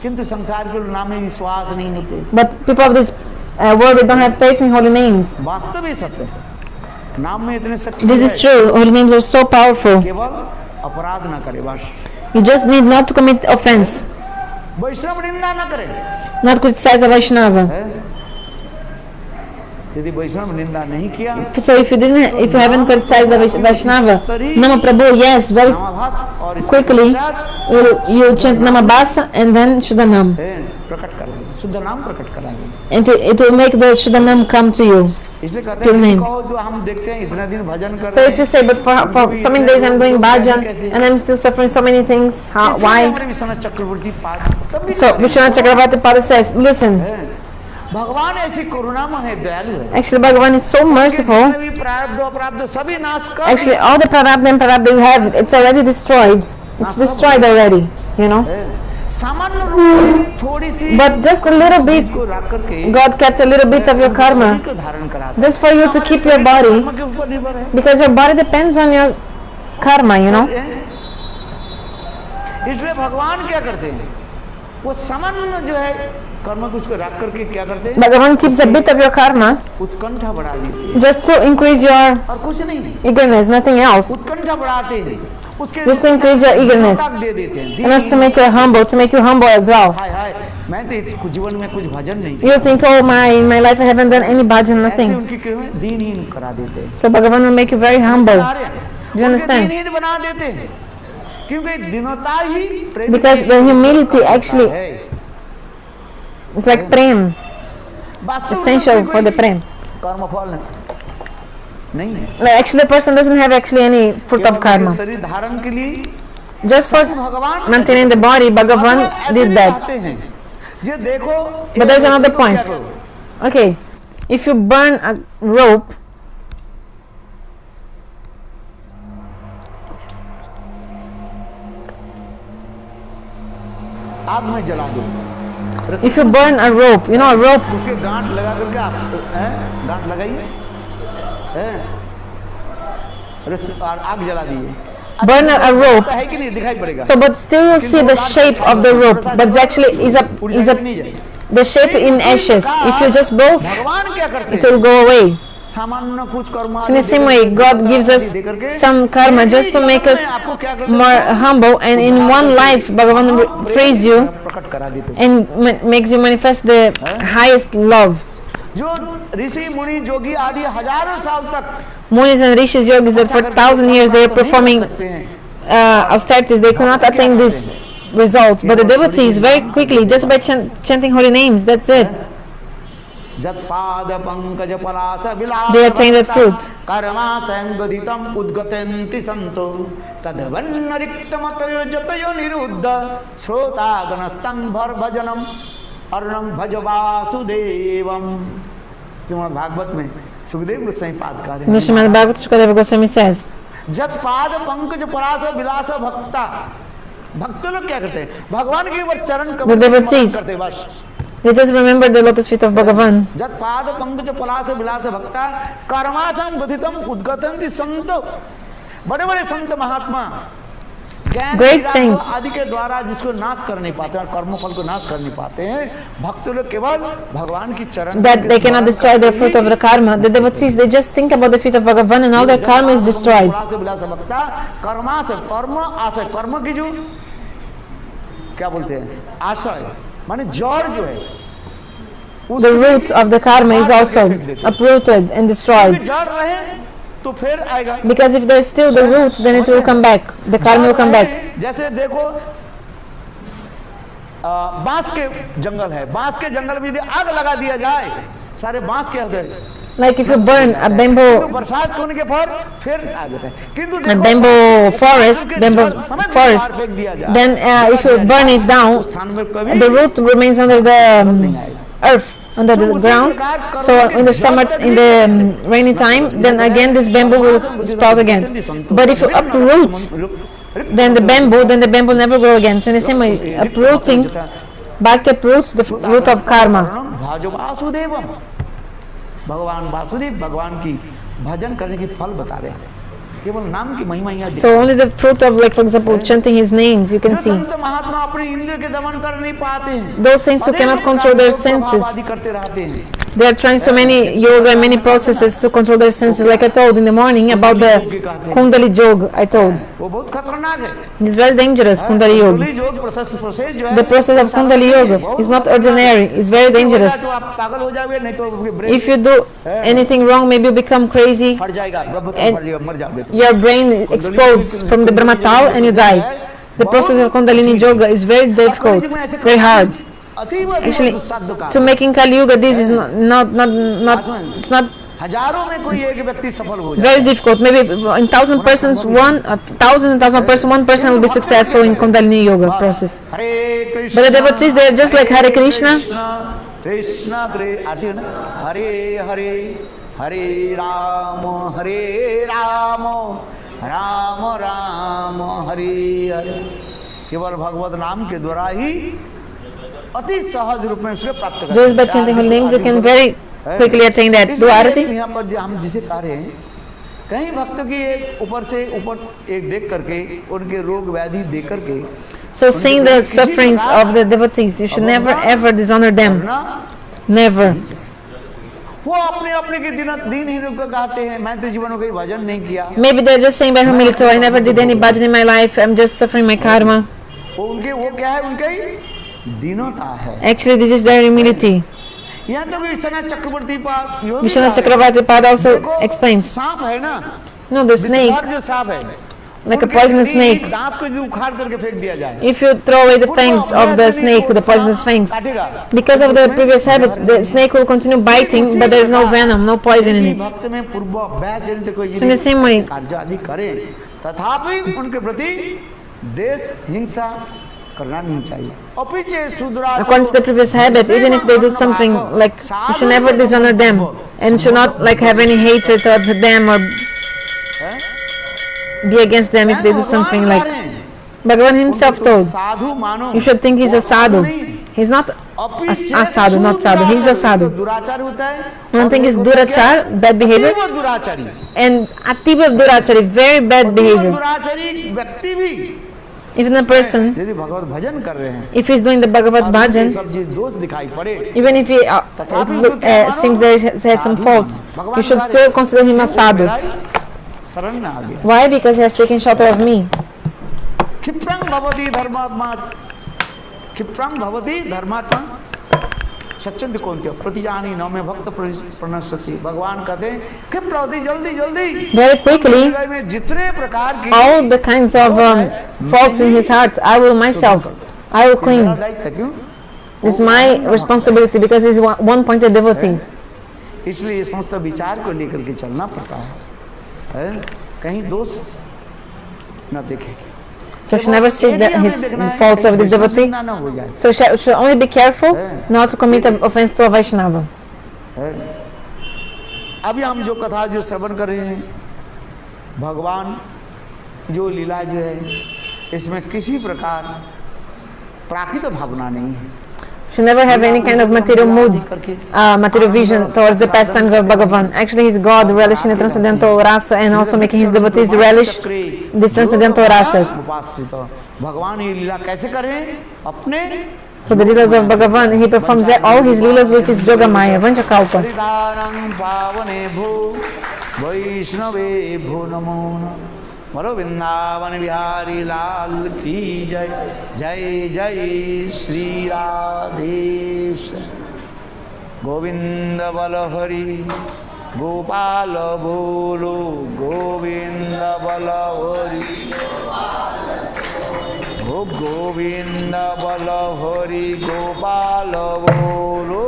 किंतु संसार के नाम में विश्वास नहीं होते। But people of this world, they don't have faith in holy names. वास्तव ही सत्य है, नाम में इतने शक्ति। This is true. Holy names are so powerful. केवल अपराध ना करे बस। You just need not to commit offense, वैष्णव निंदा ना करे। not criticize a Vaishnava. यदि वैष्णव निंदा नहीं किया, So if you haven't criticized the Vaishnava, Nama Prabhu, yes, very और quickly you chant Namabhasa and then Shuddhanam, प्रकट कर दे, शुद्ध नाम प्रकट कराएंगे। and it will make the Shuddhanam come to you. इसलिए कहते Pure हैं name. कहो जो हम देखते हैं इतने दिन भजन कर So रहे if you say, but for so many days I'm doing bhajan and I'm still suffering so many things, why? चक्रवर्ती पाद So Vishwanath Chakravarti Pada says, listen, भगवान ऐसी करुणामय है, दयालु है। actually Bhagavan is so merciful. जितने भी प्रारब्ध अपराध सभी नाश कर Actually all the prarabdha and prarabdha you have, it's already destroyed. It's destroyed already, you know. सामान्य रूप में थोड़ी सी But just a little bit, को रख करके God kept a little bit of your karma को धारण करा दे। just for you to keep your body, कर्म के ऊपर निर्भर है। because your body depends on your karma, you know. इसलिए भगवान क्या करते हैं, वो सामान्य जो है कर्म को उसको रख करके क्या करते हैं, Bhagavan keeps a bit of your karma उत्कंठा बढ़ा देते हैं just to increase your और कुछ नहीं, eagerness, nothing else. उत्कंठा बढ़ाते हैं उसके Just to increase your eagerness. ताक दे देते हैं। And also to make you humble, to make you humble as well. हाय हाय मैं तो जीवन में कुछ भजन नहीं, You think, oh in my life I haven't done any bhajan, ऐसे nothing. उनकी कृपा दीनहीन करा देते हैं। So Bhagavan will make you very humble. Do you understand? दीनहीन बना देते हैं क्योंकि दीनता ही प्रेम Because the humility actually है। is like prem, वास्तव में essential for the prem. कर्मफल नहीं है, Like, actually the person doesn't have actually any fruit of karma. शरीर धारण के लिए Just for भगवान maintaining the body, Bhagavan ऐसे did भी that. कहते हैं, ये देखो। But there's another इसको क्या point. करो? Okay, if you burn a rope, आग में जला दो, if you burn a rope, you know a rope, उसके गांठ लगा करके गांठ लगाइए, और आग जला दिए। burn a rope. है कि नहीं दिखाई पड़ेगा। So, but still you see the shape of the rope, but it's actually is a the shape in ashes. If you just blow, भगवान क्या करते it हैं, will go away. सामान्य कुछ कर्म So in the same way, God gives us some karma just to make us more humble, and in one life, Bhagavan frees you प्रकट करा देते हैं। and makes you manifest the highest love. जो ऋषि मुनि जोगी आदि हजारों साल तक Munis and Rishis yogis that for 1,000 years they are performing सकते हैं, austerities, they could not attain this result. But the devotees very quickly, just by chanting holy names, that's it. जत्पाद Pankaj Palas Vilas They attain that fruit. Karma संगदितम उद्गतन्ति संतो तदवन्नरिक्तमतयो जतयो निरुद्ध श्रोता गणस्तं भर भजनम अर्णम भज वासुदेवम। श्रीमद् भागवत में सुखदेव गोस्वामी पाद का है, Srimad Bhagavatam Shukadeva Goswami says, जत्पाद Pankaj पलास विलास भक्ता, भक्त लोग क्या करते हैं, भगवान के ऊपर चरण कमल The devotees. करते हैं बस। they just remember the lotus feet of Bhagavan. जत्पाद Pankaj पलास विलास भक्ता कर्मासं बुद्धितम उद्गतन्ति संतो, बड़े बड़े संत महात्मा ज्ञान Great विराग saints. आदि के द्वारा जिसको नाश कर नहीं पाते और कर्मफल को नाश कर नहीं पाते हैं, भक्त लोग केवल भगवान की चरण That they cannot destroy the fruit of the karma. The devotees, they just think about the feet of Bhagavan and all their karma is destroyed. विलास भक्ता कर्मास कर्म आशय, कर्म की जो क्या बोलते हैं आशय माने जड़ जो है, The roots of the karma is also uprooted and destroyed. जड़ रहे तो फिर आएगा। Because if there's still the roots, then it will come back. The karma will come back. जैसे देखो बांस के जंगल है, बांस के जंगल में यदि आग लगा दिया जाए, सारे बांस के हृदय Like if you burn a bamboo, बरसात होने के बाद फिर आ जाता है, किंतु a bamboo forest, फेंक दिया जाए, then if you burn it down, स्थान में कभी the root remains under the earth. under the ground. So in the summer, in the rainy time, then again this bamboo will sprout again. But if you uproot, then the bamboo never grow again. So in the same way, uprooting, bhakti uproots the root of karma. भाजो Vasudevam, भगवान वासुदेव भगवान की भजन करने की फल बता रहे हैं, केवल नाम की महिमा यहाँ So only the fruit of, like for example, chanting his names, you can see. संत महात्मा अपने इंद्रिय के दमन कर नहीं पाते हैं, Those saints who cannot control their senses, करते रहते हैं, they are trying so many yoga and many processes to control their senses. Like I told in the morning about the Kundali Yoga, I told. वो बहुत खतरनाक है। It's very dangerous, Kundali Yoga. कुंडली योग process जो है, The process of Kundali Yoga is not ordinary, it's very dangerous. तो आप पागल हो जाओगे, नहीं तो brain If you do anything wrong, maybe you become crazy, फट जाएगा, फट जाएगा, मर जाओगे। your brain explodes from the Brahmatal and you die. The process of Kundalini Yoga is very difficult, very hard. Actually, to making Kali Yuga, this is it's not हजारों में कोई एक व्यक्ति सफल हो जाए, very difficult. Maybe in 1,000 persons, one person will be successful in Kundalini Yoga process. Hare Krishna But the devotees, they are just like Hare Krishna. Krishna आती है ना, हरे हरे हरे राम राम राम हरे हरे, केवल भगवत नाम के द्वारा ही अति सहज रूप में उसके प्राप्त कर। Just by chanting holy names, you can very quickly attain that. Do arati. यहाँ पर हम जिसे कह रहे हैं, कहीं भक्त की एक ऊपर से ऊपर एक देख करके उनके रोग व्याधि देख करके, So seeing the sufferings of the devotees, you should never ever dishonor them. Never. वो अपने अपने के दिन ही रुक कहते हैं, मैं तो जीवन में कोई भजन नहीं किया। Maybe they're just saying by humility, I never did any bhajan in my life, I'm just suffering my karma. वो उनके वो क्या है, उनका ही दीनता है। Actually, this is their humility. यहाँ तो विश्वनाथ चक्रवर्ती पाद Vishwanath Chakravarti Pad also explains. सांप है ना, No, the snake, विषधर जो सांप है, like a poisonous snake. दांत को जो उखाड़ करके फेंक दिया जाए, If you throw away the fangs of the snake, the poisonous fangs, काटेगा। because of the previous habit, the snake will continue biting, but there is no venom, no poison in it. भक्त में पूर्व अभ्यास जनित कोई So in the same way, कार्य आदि करें, तथापि उनके प्रति देश हिंसा करना नहीं चाहिए। और पीछे सुदराचर, according to the previous habit, even if they do something, like you should never dishonor them, and should not like have any hatred towards them or be against them if they do something like. Bhagavan himself told, साधु मानो, you should think he's a sadhu. He's not a sadhu, not sadhu. He's a sadhu. दुराचार होता है, One thing is durachar, bad behavior, वो दुराचारी, and atiba durachari, very bad behavior. दुराचारी व्यक्ति भी Even a person, यदि भगवत भजन कर रहे हैं, if he's doing the Bhagavad Bhajan, सब चीज दोष दिखाई पड़े, even if he seems there has some faults, you should still consider him a sadhu. शरण में आ गया। Why? Because he has taken shelter of me. क्षिप्रं भवति धर्मात्मा, क्षिप्रं भवति धर्मात्मा सच्चंद कौन क्या प्रतिजानी नौ में भक्त प्रणश्यति, भगवान कहते हैं क्षिप्रवती, जल्दी जल्दी Very quickly, में जितने प्रकार की all the kinds of faults in his heart, I will myself, I will clean. दायित्व क्यों, It's my responsibility because he's one-pointed devotee. इसलिए समस्त विचार को लेकर के चलना पड़ता है, कहीं दोष न देखे, So she never see his faults of this devotee. ना हो जाए। So she should only be careful not to commit an offense to a Vaishnava. अभी हम जो कथा जो श्रवण कर रहे हैं, भगवान जो लीला जो है, इसमें किसी प्रकार प्राकृत भावना नहीं है, Should never have any kind of material mood, material vision towards the pastimes of Bhagavan. Actually, he's God relishing the transcendental rasa and also making his devotees relish these transcendental rasas. भगवान ये लीला कैसे करें, अपने So the leelas of Bhagavan, he performs all his leelas with his Jogamaya, Vanchakalpa. हरिदानं पावने भो वैष्णवे भो नमो नमः, मरो वृंदावन बिहारी लाल की जय, जय जय श्री राधेश, गोविंद बल हरि गोपाल बोलो, गोविंद बल हरि गोविंद बल हरि गोपाल बोलो,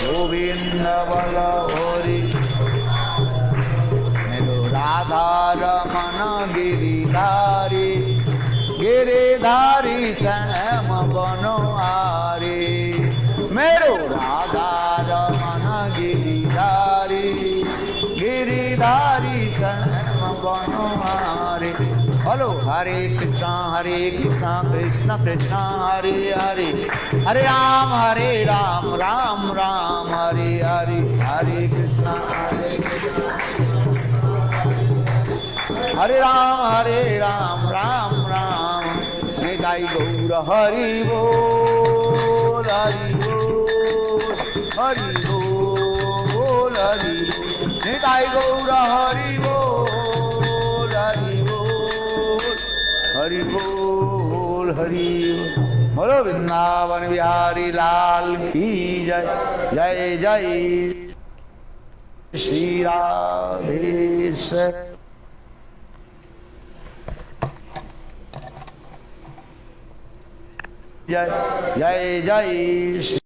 गोविंद बल हरि राधा रमन गिरिधारी, गिरिधारी श्याम बनवारी, मेरो राधा मन गिरिधारी गिरिधारी शरण बनहारी। हेलो हरे कृष्णा कृष्ण कृष्ण हरे हरे, हरे राम राम राम हरे हरे, हरे कृष्णा हरे राम राम राम। निताई गौर हरि बोल हरि बोल हरि बोल हरि, निताई गौर हरि बोल हरि बोल हरि बोल हरि बोल। बोलो वृंदावन बिहारी लाल की जय, जय जय श्री राधे। जय जय जय।